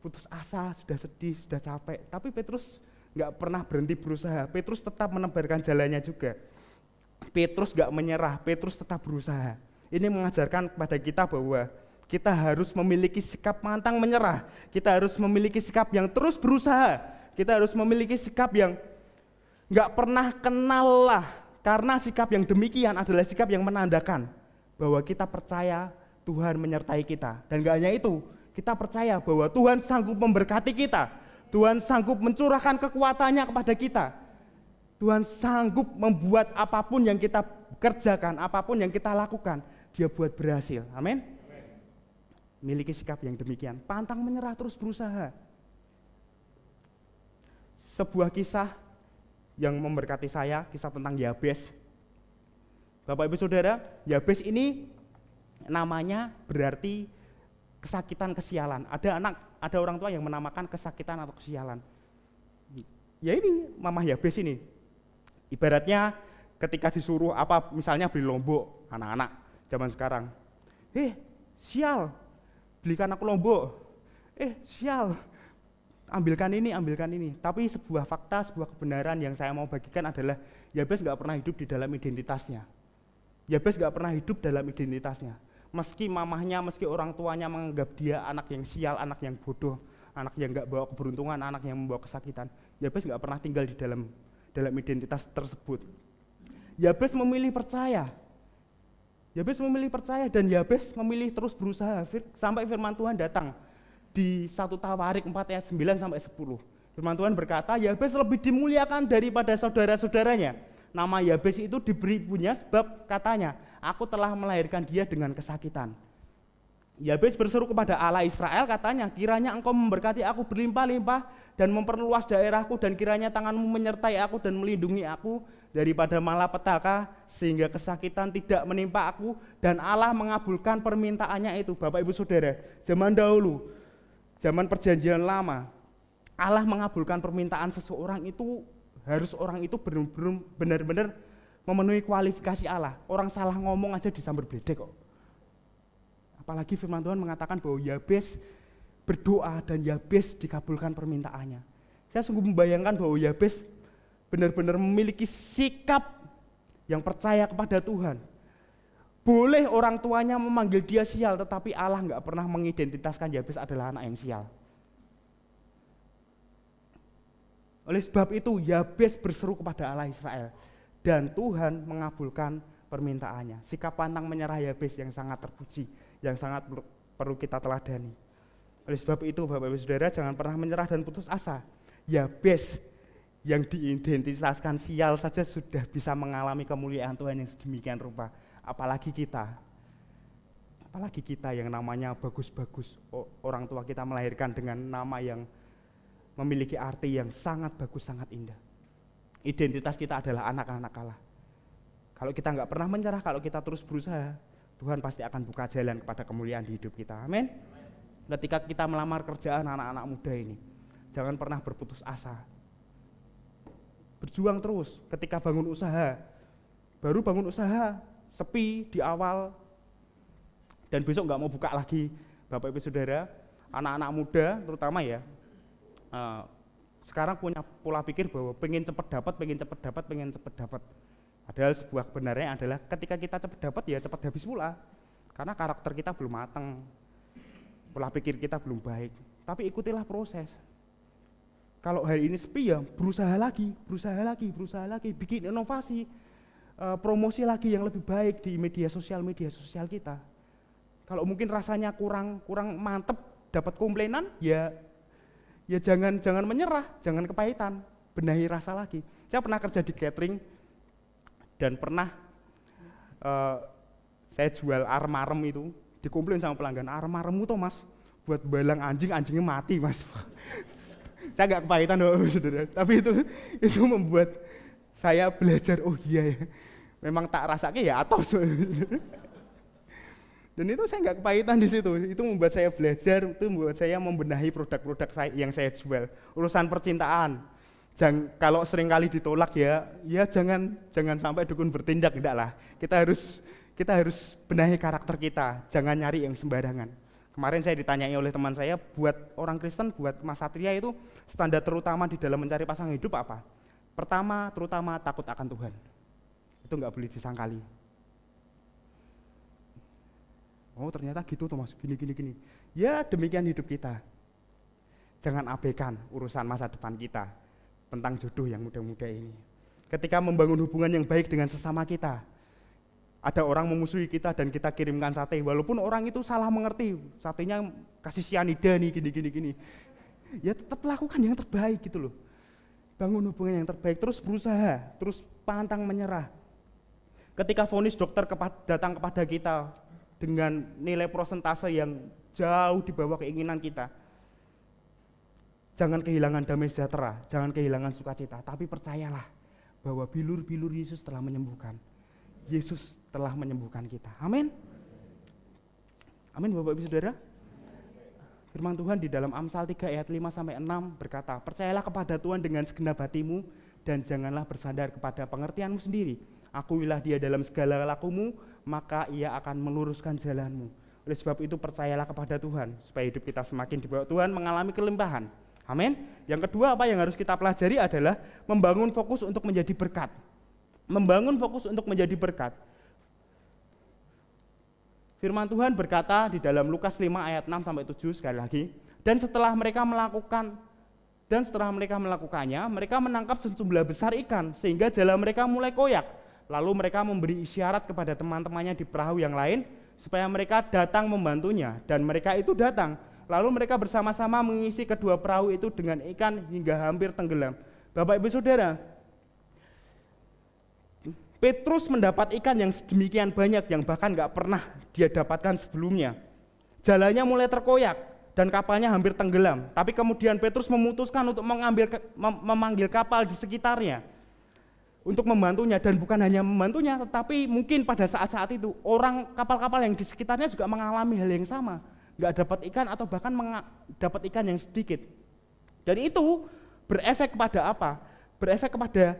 Putus asa, sudah sedih, sudah capek. Tapi Petrus nggak pernah berhenti berusaha. Petrus tetap menebarkan jalannya juga. Petrus nggak menyerah. Petrus tetap berusaha. Ini mengajarkan kepada kita bahwa kita harus memiliki sikap pantang menyerah. Kita harus memiliki sikap yang terus berusaha. Kita harus memiliki sikap yang nggak pernah kenal lah. Karena sikap yang demikian adalah sikap yang menandakan bahwa kita percaya Tuhan menyertai kita. Dan gak hanya itu, kita percaya bahwa Tuhan sanggup memberkati kita. Tuhan sanggup mencurahkan kekuatannya kepada kita. Tuhan sanggup membuat apapun yang kita kerjakan, apapun yang kita lakukan, Dia buat berhasil. Amin. Miliki sikap yang demikian, pantang menyerah, terus berusaha. Sebuah kisah yang memberkati saya, kisah tentang Yabes. Bapak Ibu Saudara, Yabes ini namanya berarti kesakitan, kesialan. Ada orang tua yang menamakan kesakitan atau kesialan. Ya ini Mamah Yabes ini. Ibaratnya ketika disuruh misalnya beli lombok anak-anak zaman sekarang. Sial, belikan aku lombok. Sial, ambilkan ini. Tapi sebuah fakta, sebuah kebenaran yang saya mau bagikan adalah Yabes gak pernah hidup di dalam identitasnya. Yabes gak pernah hidup dalam identitasnya. Meski mamahnya, meski orang tuanya menganggap dia anak yang sial, anak yang bodoh, anak yang gak bawa keberuntungan, anak yang membawa kesakitan, Yabes gak pernah tinggal di dalam identitas tersebut. Yabes memilih percaya. Yabes memilih percaya dan Yabes memilih terus berusaha sampai firman Tuhan datang di 1 Tawarik 4 ayat 9 sampai 10. Firman Tuhan berkata, Yabes lebih dimuliakan daripada saudara-saudaranya. Nama Yabes itu diberi punya sebab katanya, aku telah melahirkan dia dengan kesakitan. Yabes berseru kepada Allah Israel, katanya, kiranya engkau memberkati aku berlimpah-limpah dan memperluas daerahku, dan kiranya tanganmu menyertai aku dan melindungi aku daripada malapetaka, sehingga kesakitan tidak menimpa aku, dan Allah mengabulkan permintaannya itu. Bapak Ibu Saudara, zaman dahulu, zaman perjanjian lama, Allah mengabulkan permintaan seseorang itu, harus orang itu benar-benar memenuhi kualifikasi Allah. Orang salah ngomong aja disambar bledek kok. Apalagi firman Tuhan mengatakan bahwa Yabes berdoa dan Yabes dikabulkan permintaannya. Saya sungguh membayangkan bahwa Yabes benar-benar memiliki sikap yang percaya kepada Tuhan. Boleh orang tuanya memanggil dia sial, tetapi Allah nggak pernah mengidentitaskan Yabes adalah anak yang sial. Oleh sebab itu Yabes berseru kepada Allah Israel dan Tuhan mengabulkan permintaannya. Sikap pantang menyerah Yabes yang sangat terpuji, yang sangat perlu kita teladani. Oleh sebab itu Bapak Ibu Saudara, jangan pernah menyerah dan putus asa. Yabes yang diidentitaskan sial saja sudah bisa mengalami kemuliaan Tuhan yang sedemikian rupa. Apalagi kita yang namanya bagus-bagus. Orang tua kita melahirkan dengan nama yang memiliki arti yang sangat bagus, sangat indah. Identitas kita adalah anak-anak Allah. Kalau kita nggak pernah menyerah, kalau kita terus berusaha, Tuhan pasti akan buka jalan kepada kemuliaan di hidup kita. Amin. Ketika kita melamar kerjaan anak-anak muda ini, jangan pernah berputus asa. Berjuang terus. Ketika bangun usaha, baru bangun usaha, sepi di awal, dan besok nggak mau buka lagi. Bapak Ibu Saudara, anak-anak muda terutama ya, sekarang punya pola pikir bahwa pengen cepet dapat. Padahal sebuah kebenarannya adalah ketika kita cepat dapat ya cepat habis pula. Karena karakter kita belum matang, pola pikir kita belum baik. Tapi ikutilah proses. Kalau hari ini sepi ya berusaha lagi, bikin inovasi, promosi lagi yang lebih baik di media sosial kita. Kalau mungkin rasanya kurang mantep, dapat komplainan, ya jangan menyerah, jangan kepahitan, benahi rasa lagi. Saya pernah kerja di catering dan pernah saya jual arem itu, dikomplain sama pelanggan, aremmu tuh mas, buat balang anjingnya mati mas. Saya nggak kepahitan loh saudara, tapi itu membuat saya belajar, oh iya ya, memang tak rasanya ya atos. Dan itu saya nggak kepahitan di situ, itu membuat saya belajar, itu membuat saya membenahi produk-produk yang saya jual. Urusan percintaan, kalau sering kali ditolak ya jangan sampai dukun bertindak, enggak lah. Kita harus benahi karakter kita, jangan nyari yang sembarangan. Kemarin saya ditanyai oleh teman saya, buat orang Kristen, buat Mas Satria itu standar terutama di dalam mencari pasangan hidup apa? Pertama, terutama takut akan Tuhan. Itu nggak boleh disangkali. Oh ternyata gitu tuh mas, gini. Ya demikian hidup kita. Jangan abaikan urusan masa depan kita tentang jodoh yang muda-muda ini. Ketika membangun hubungan yang baik dengan sesama kita, ada orang memusuhi kita dan kita kirimkan sate, walaupun orang itu salah mengerti, satenya kasih sianida nih, gini. Ya tetap lakukan yang terbaik gitu loh. Bangun hubungan yang terbaik, terus berusaha, terus pantang menyerah. Ketika vonis dokter datang kepada kita dengan nilai prosentase yang jauh di bawah keinginan kita, jangan kehilangan damai sejahtera, jangan kehilangan sukacita, tapi percayalah bahwa bilur-bilur Yesus telah menyembuhkan. Yesus telah menyembuhkan kita. Amin. Amin Bapak Ibu Saudara. Firman Tuhan di dalam Amsal 3 ayat 5-6 berkata, percayalah kepada Tuhan dengan segenap hatimu dan janganlah bersandar kepada pengertianmu sendiri. Akuilah Dia dalam segala lakumu, maka Ia akan meluruskan jalanmu. Oleh sebab itu percayalah kepada Tuhan supaya hidup kita semakin di bawah Tuhan mengalami kelimpahan. Amin. Yang kedua apa yang harus kita pelajari adalah membangun fokus untuk menjadi berkat. Membangun fokus untuk menjadi berkat. Firman Tuhan berkata di dalam Lukas 5 ayat 6-7 sekali lagi, dan setelah mereka melakukannya, mereka menangkap sejumlah besar ikan sehingga jala mereka mulai koyak. Lalu mereka memberi isyarat kepada teman-temannya di perahu yang lain supaya mereka datang membantunya, dan mereka itu datang. Lalu mereka bersama-sama mengisi kedua perahu itu dengan ikan hingga hampir tenggelam. Bapak Ibu Saudara, Petrus mendapat ikan yang sedemikian banyak yang bahkan gak pernah dia dapatkan sebelumnya. Jalannya mulai terkoyak dan kapalnya hampir tenggelam. Tapi kemudian Petrus memutuskan untuk memanggil kapal di sekitarnya untuk membantunya, dan bukan hanya membantunya, tetapi mungkin pada saat-saat itu kapal-kapal yang di sekitarnya juga mengalami hal yang sama, gak dapat ikan atau bahkan dapat ikan yang sedikit. Dan itu berefek kepada apa? Berefek kepada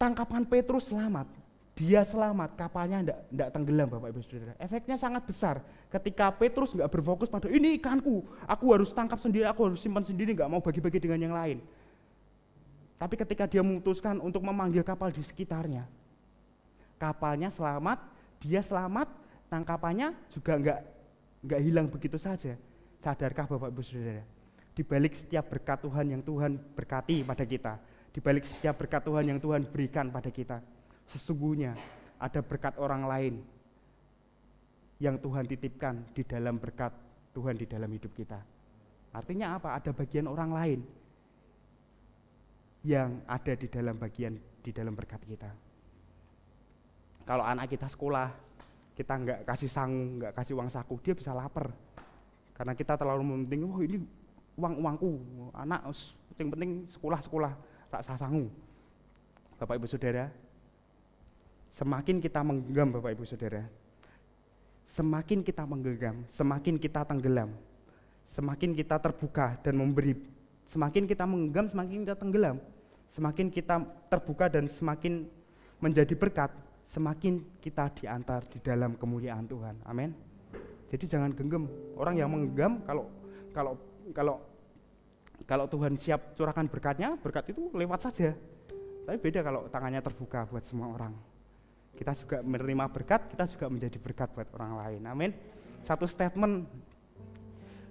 tangkapan Petrus selamat, dia selamat, kapalnya tidak tenggelam Bapak Ibu Saudara. Efeknya sangat besar ketika Petrus nggak berfokus pada ini ikanku, aku harus tangkap sendiri, aku harus simpan sendiri, nggak mau bagi-bagi dengan yang lain. Tapi ketika dia memutuskan untuk memanggil kapal di sekitarnya, kapalnya selamat, dia selamat, tangkapannya juga nggak hilang begitu saja. Sadarkah Bapak Ibu Saudara? Di balik setiap berkat Tuhan yang Tuhan berkati pada kita, di balik setiap berkat Tuhan yang Tuhan berikan pada kita, sesungguhnya ada berkat orang lain yang Tuhan titipkan di dalam berkat Tuhan di dalam hidup kita. Artinya apa? Ada bagian orang lain yang ada di dalam berkat kita. Kalau anak kita sekolah, kita nggak kasih sangu, nggak kasih uang saku, dia bisa lapar. Karena kita terlalu mementingkan, wah ini uangku, anak yang penting sekolah. Tak sasangu. Bapak Ibu Saudara, semakin kita menggenggam Bapak Ibu Saudara, semakin kita menggenggam, semakin kita tenggelam, semakin kita terbuka dan memberi, semakin kita menggenggam, semakin kita tenggelam, semakin kita terbuka dan semakin menjadi berkat, semakin kita diantar di dalam kemuliaan Tuhan. Amin. Jadi jangan genggam. Orang yang menggenggam, kalau Tuhan siap curahkan berkatnya, berkat itu lewat saja. Tapi beda kalau tangannya terbuka buat semua orang. Kita juga menerima berkat, kita juga menjadi berkat buat orang lain. Amin. Satu statement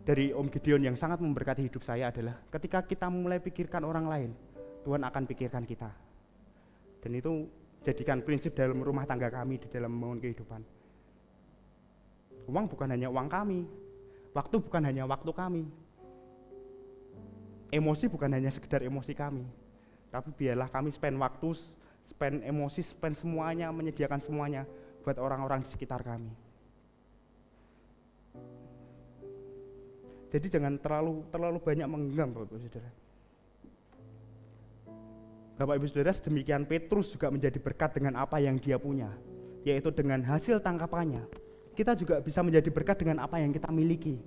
dari Om Gideon yang sangat memberkati hidup saya adalah ketika kita mulai pikirkan orang lain, Tuhan akan pikirkan kita. Dan itu jadikan prinsip dalam rumah tangga kami di dalam membangun kehidupan. Uang bukan hanya uang kami, waktu bukan hanya waktu kami, emosi bukan hanya sekedar emosi kami, tapi biarlah kami spend waktu, spend emosi, spend semuanya, menyediakan semuanya buat orang-orang di sekitar kami. Jadi jangan terlalu banyak menggenggam Bapak Ibu Saudara. Bapak Ibu Saudara, sedemikian Petrus juga menjadi berkat dengan apa yang dia punya, yaitu dengan hasil tangkapannya. Kita juga bisa menjadi berkat dengan apa yang kita miliki,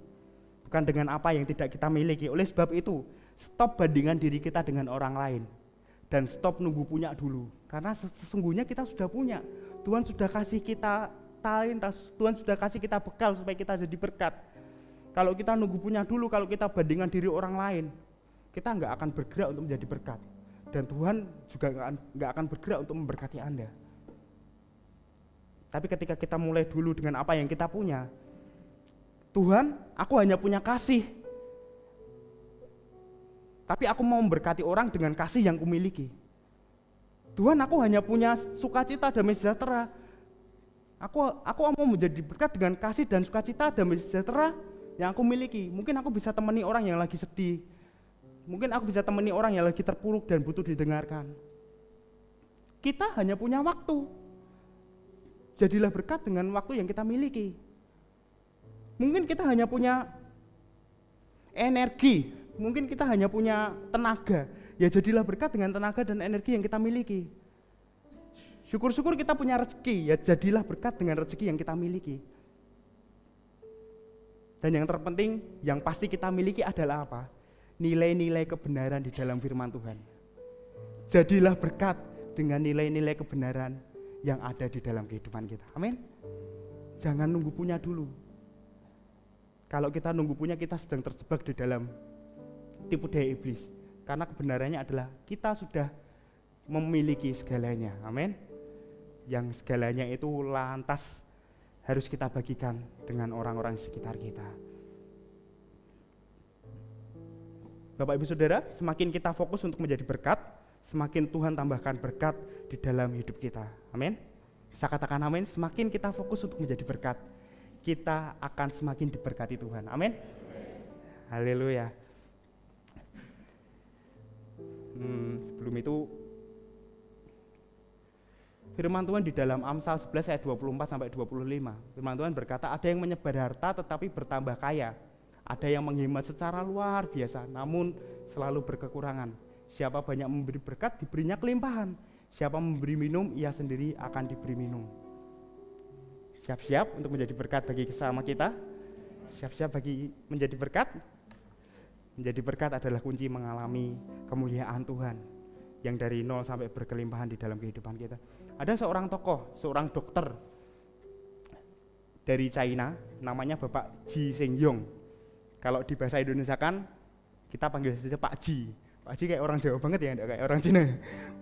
bukan dengan apa yang tidak kita miliki. Oleh sebab itu, stop bandingkan diri kita dengan orang lain dan stop nunggu punya dulu. Karena sesungguhnya kita sudah punya. Tuhan sudah kasih kita talenta, Tuhan sudah kasih kita bekal supaya kita jadi berkat. Kalau kita nunggu punya dulu, kalau kita bandingkan diri orang lain, kita nggak akan bergerak untuk menjadi berkat. Dan Tuhan juga nggak akan bergerak untuk memberkati Anda. Tapi ketika kita mulai dulu dengan apa yang kita punya, Tuhan, aku hanya punya kasih, tapi aku mau memberkati orang dengan kasih yang kumiliki. Tuhan, aku hanya punya sukacita, damai sejahtera. Aku mau menjadi berkat dengan kasih dan sukacita, damai sejahtera yang aku miliki. Mungkin aku bisa temani orang yang lagi sedih. Mungkin aku bisa temani orang yang lagi terpuruk dan butuh didengarkan. Kita hanya punya waktu. Jadilah berkat dengan waktu yang kita miliki. Mungkin kita hanya punya energi, mungkin kita hanya punya tenaga. Ya jadilah berkat dengan tenaga dan energi yang kita miliki. Syukur-syukur kita punya rezeki, ya jadilah berkat dengan rezeki yang kita miliki. Dan yang terpenting, yang pasti kita miliki adalah apa? Nilai-nilai kebenaran di dalam firman Tuhan. Jadilah berkat dengan nilai-nilai kebenaran yang ada di dalam kehidupan kita. Amin. Jangan nunggu punya dulu. Kalau kita nunggu punya, kita sedang terjebak di dalam tipu daya iblis. Karena kebenarannya adalah kita sudah memiliki segalanya. Amin. Yang segalanya itu lantas harus kita bagikan dengan orang-orang di sekitar kita. Bapak Ibu Saudara, semakin kita fokus untuk menjadi berkat, semakin Tuhan tambahkan berkat di dalam hidup kita. Amin. Bisa katakan amin. Semakin kita fokus untuk menjadi berkat, kita akan semakin diberkati Tuhan. Amin. Haleluya. Sebelum itu, firman Tuhan di dalam Amsal 11 ayat 24 sampai 25. Firman Tuhan berkata, ada yang menyebar harta tetapi bertambah kaya. Ada yang menghemat secara luar biasa namun selalu berkekurangan. Siapa banyak memberi berkat, diberinya kelimpahan. Siapa memberi minum, ia sendiri akan diberi minum. Siap-siap untuk menjadi berkat bagi sesama kita. Siap-siap bagi menjadi berkat. Menjadi berkat adalah kunci mengalami kemuliaan Tuhan yang dari nol sampai berkelimpahan di dalam kehidupan kita. Ada seorang tokoh, seorang dokter dari China, namanya Bapak Ji Seng Yong. Kalau di bahasa Indonesia kan kita panggil saja Pak Ji. Pak Ji kayak orang Jawa banget ya, enggak kayak orang Cina.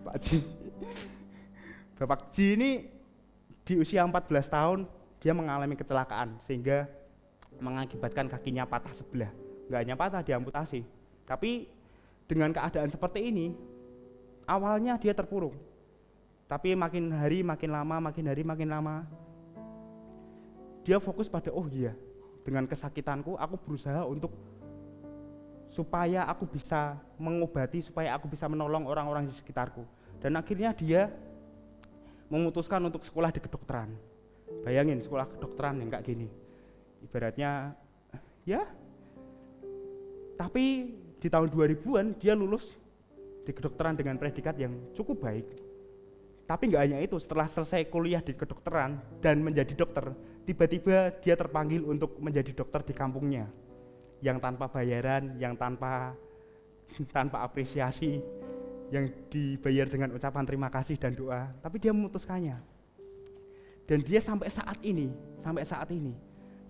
Pak Ji. Bapak Ji ini di usia 14 tahun dia mengalami kecelakaan sehingga mengakibatkan kakinya patah sebelah. Enggak hanya patah, diamputasi. Tapi dengan keadaan seperti ini, awalnya dia terpuruk. Tapi makin hari makin lama, dia fokus pada, oh iya, dengan kesakitanku aku berusaha untuk supaya aku bisa mengobati, supaya aku bisa menolong orang-orang di sekitarku. Dan akhirnya dia memutuskan untuk sekolah di kedokteran. Bayangin sekolah kedokteran yang kayak gini. Ibaratnya ya, tapi di tahun 2000-an dia lulus di kedokteran dengan predikat yang cukup baik. Tapi nggak hanya itu, setelah selesai kuliah di kedokteran dan menjadi dokter, tiba-tiba dia terpanggil untuk menjadi dokter di kampungnya, yang tanpa bayaran, yang tanpa apresiasi, yang dibayar dengan ucapan terima kasih dan doa. Tapi dia memutuskannya. Dan dia sampai saat ini,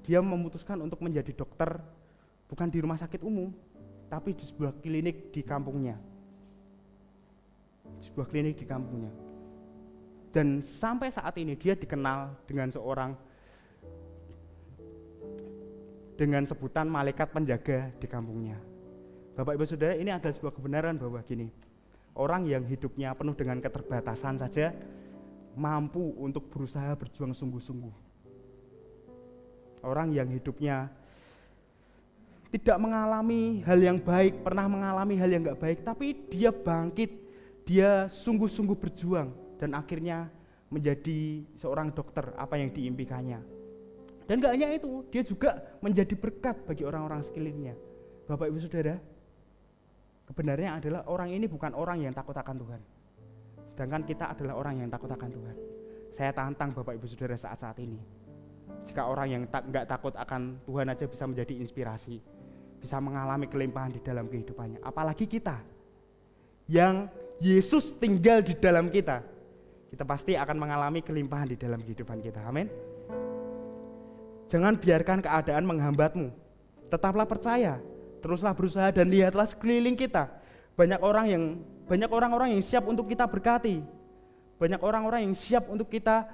dia memutuskan untuk menjadi dokter bukan di rumah sakit umum, tapi di sebuah klinik di kampungnya. sebuah klinik di kampungnya. Dan sampai saat ini dia dikenal dengan sebutan malaikat penjaga di kampungnya. Bapak Ibu Saudara, ini adalah sebuah kebenaran bahwa gini, orang yang hidupnya penuh dengan keterbatasan saja mampu untuk berusaha berjuang sungguh-sungguh. Orang yang hidupnya tidak mengalami hal yang baik, pernah mengalami hal yang gak baik, tapi dia bangkit, dia sungguh-sungguh berjuang, dan akhirnya menjadi seorang dokter apa yang diimpikannya. Dan gak hanya itu, dia juga menjadi berkat bagi orang-orang sekelilingnya. Bapak Ibu Saudara, kebenarannya adalah orang ini bukan orang yang takut akan Tuhan, sedangkan kita adalah orang yang takut akan Tuhan. Saya tantang Bapak Ibu Saudara saat-saat ini, jika orang yang gak takut akan Tuhan aja bisa menjadi inspirasi, bisa mengalami kelimpahan di dalam kehidupannya, apalagi kita yang Yesus tinggal di dalam kita pasti akan mengalami kelimpahan di dalam kehidupan kita. Amin. Jangan biarkan keadaan menghambatmu, tetaplah percaya, teruslah berusaha, dan lihatlah sekeliling kita. Banyak orang-orang yang siap untuk kita berkati, banyak orang-orang yang siap untuk kita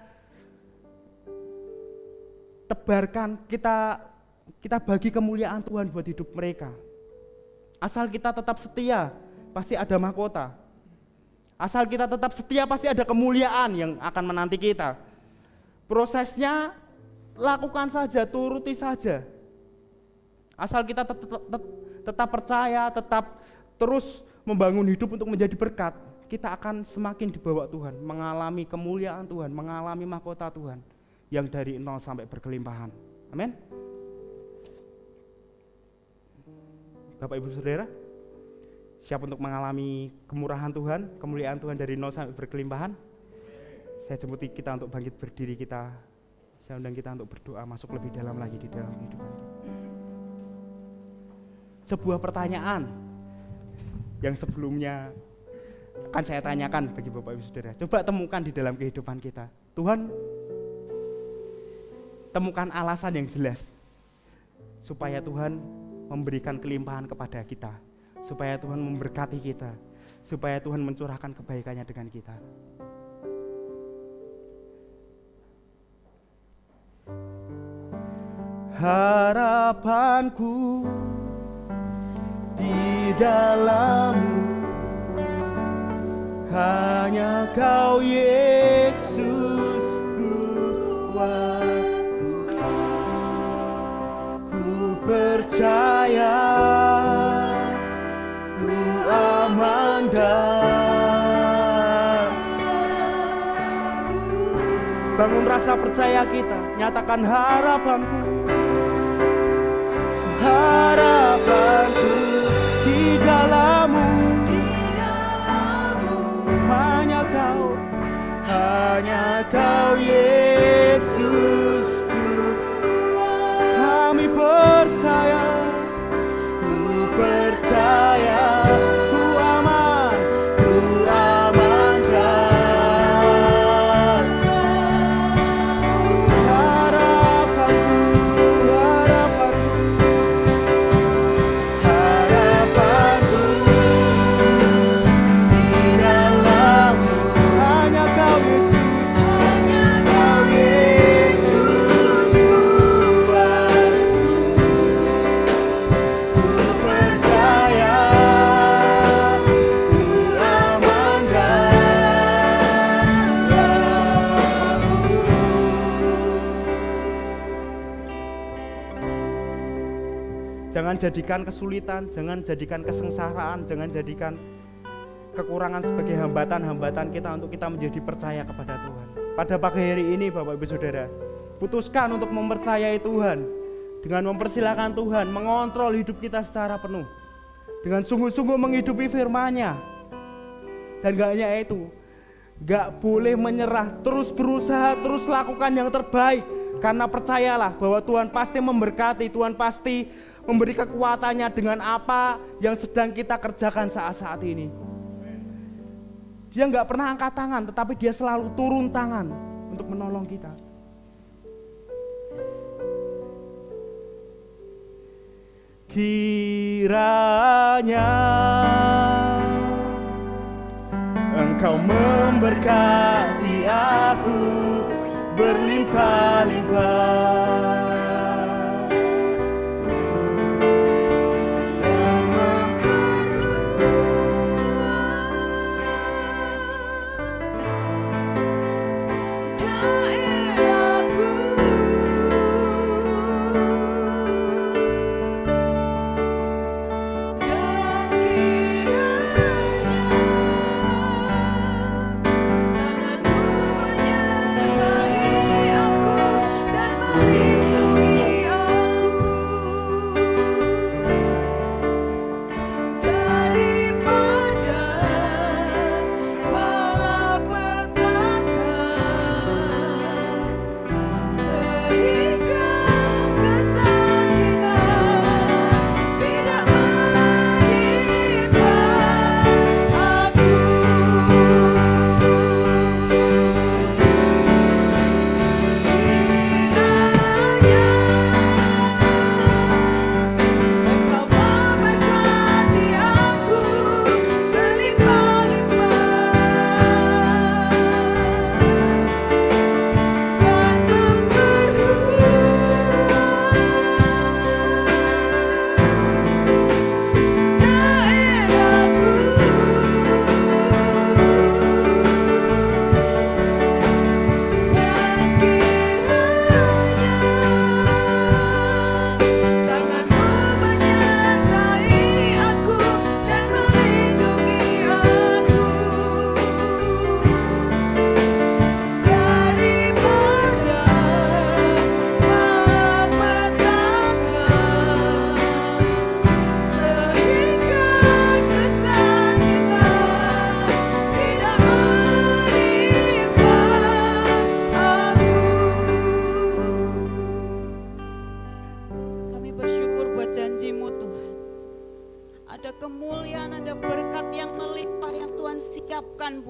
tebarkan, kita bagi kemuliaan Tuhan buat hidup mereka. Asal kita tetap setia, pasti ada mahkota. Asal kita tetap setia, pasti ada kemuliaan yang akan menanti kita. Prosesnya lakukan saja, turuti saja. Asal kita tetap percaya, tetap terus membangun hidup untuk menjadi berkat, kita akan semakin dibawa Tuhan, mengalami kemuliaan Tuhan, mengalami mahkota Tuhan yang dari nol sampai berkelimpahan. Amin. Bapak Ibu Saudara, siap untuk mengalami kemurahan Tuhan, kemuliaan Tuhan dari nol sampai berkelimpahan? Saya jemput kita untuk bangkit berdiri, saya undang kita untuk berdoa masuk lebih dalam lagi di dalam kehidupan. Sebuah pertanyaan yang sebelumnya akan saya tanyakan bagi Bapak Ibu Saudara, coba temukan di dalam kehidupan kita. Tuhan, temukan alasan yang jelas supaya Tuhan memberikan kelimpahan kepada kita, supaya Tuhan memberkati kita, supaya Tuhan mencurahkan kebaikannya dengan kita. Harapanku di dalam-Mu, hanya Kau Yesus kuatku. Ku percaya, ku aman dan bangun rasa percaya kita, nyatakan harapanku di dalam-Mu, hanya Kau Yesus, kami percaya, ku percaya, ku aman dan harapanku di dalam-Mu, hanya Kau Yesus kuatku. Ku percaya, ku aman dalam-Mu. Jangan jadikan kesulitan, jangan jadikan kesengsaraan, jangan jadikan kekurangan sebagai hambatan-hambatan kita untuk kita menjadi percaya kepada Tuhan. Pada pagi hari ini Bapak Ibu Saudara, putuskan untuk mempercayai Tuhan dengan mempersilahkan Tuhan mengontrol hidup kita secara penuh, dengan sungguh-sungguh menghidupi firman-Nya. Dan gak hanya itu, gak boleh menyerah, terus berusaha, terus lakukan yang terbaik, karena percayalah bahwa Tuhan pasti memberkati, Tuhan pasti memberi kekuatannya dengan apa yang sedang kita kerjakan saat-saat ini. Dia gak pernah angkat tangan, tetapi dia selalu turun tangan untuk menolong kita. Kiranya Engkau memberkati aku berlimpah-limpah.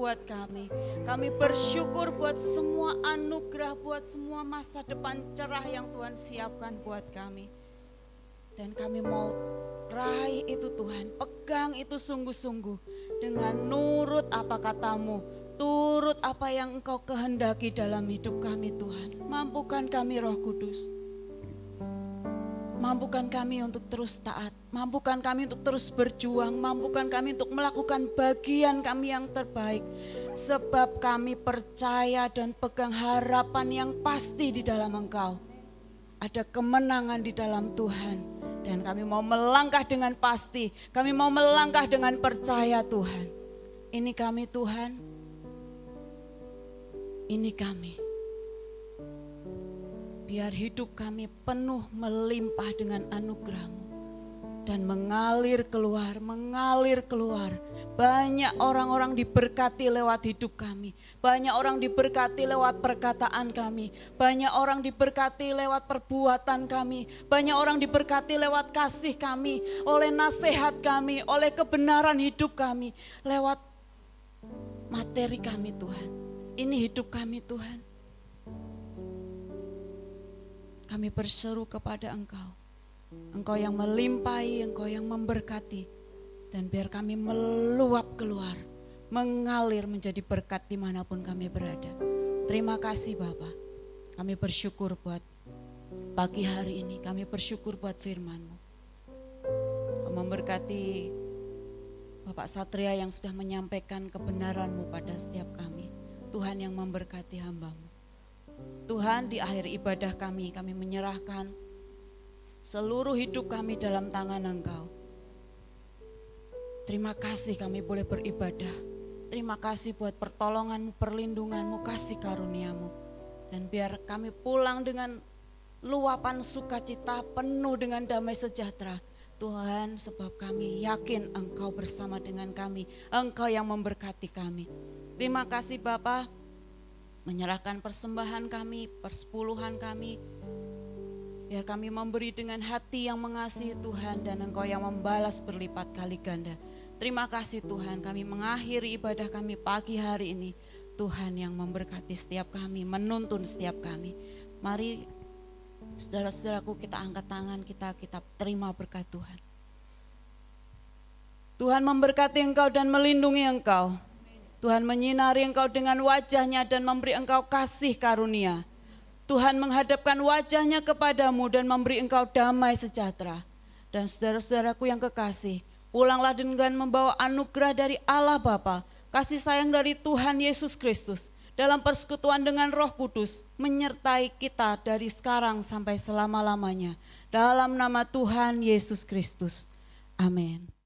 Buat kami bersyukur buat semua anugerah, buat semua masa depan cerah yang Tuhan siapkan buat kami. Dan kami mau raih itu Tuhan, pegang itu sungguh-sungguh dengan nurut apa katamu, turut apa yang Engkau kehendaki dalam hidup kami Tuhan. Mampukan kami Roh Kudus. Mampukan kami untuk terus taat, mampukan kami untuk terus berjuang, mampukan kami untuk melakukan bagian kami yang terbaik. Sebab kami percaya dan pegang harapan yang pasti di dalam Engkau. Ada kemenangan di dalam Tuhan. Dan kami mau melangkah dengan pasti, kami mau melangkah dengan percaya Tuhan. Ini kami Tuhan, ini kami. Biar hidup kami penuh melimpah dengan anugerah-Mu dan mengalir keluar. Banyak orang-orang diberkati lewat hidup kami. Banyak orang diberkati lewat perkataan kami. Banyak orang diberkati lewat perbuatan kami. Banyak orang diberkati lewat kasih kami, oleh nasihat kami, oleh kebenaran hidup kami, lewat materi kami Tuhan. Ini hidup kami Tuhan. Kami berseru kepada Engkau, Engkau yang melimpahi, Engkau yang memberkati, dan biar kami meluap keluar, mengalir menjadi berkat dimanapun kami berada. Terima kasih Bapa, kami bersyukur buat pagi hari ini, kami bersyukur buat firman-Mu. Memberkati Bapak Satria yang sudah menyampaikan kebenaran-Mu pada setiap kami. Tuhan yang memberkati hamba-Mu. Tuhan, di akhir ibadah kami menyerahkan seluruh hidup kami dalam tangan Engkau. Terima kasih kami boleh beribadah. Terima kasih buat pertolongan-Mu, perlindungan-Mu, kasih karunia-Mu. Dan biar kami pulang dengan luapan sukacita penuh dengan damai sejahtera. Tuhan, sebab kami yakin Engkau bersama dengan kami. Engkau yang memberkati kami. Terima kasih Bapa. Menyerahkan persembahan kami, persepuluhan kami, biar kami memberi dengan hati yang mengasihi Tuhan dan Engkau yang membalas berlipat kali ganda. Terima kasih Tuhan, kami mengakhiri ibadah kami pagi hari ini. Tuhan yang memberkati setiap kami, menuntun setiap kami. Mari saudara-saudaraku, kita angkat tangan, kita terima berkat Tuhan. Tuhan memberkati engkau dan melindungi engkau. Tuhan menyinari engkau dengan wajah-Nya dan memberi engkau kasih karunia. Tuhan menghadapkan wajah-Nya kepadamu dan memberi engkau damai sejahtera. Dan saudara-saudaraku yang kekasih, pulanglah dengan membawa anugerah dari Allah Bapa, kasih sayang dari Tuhan Yesus Kristus, dalam persekutuan dengan Roh Kudus, menyertai kita dari sekarang sampai selama-lamanya. Dalam nama Tuhan Yesus Kristus. Amin.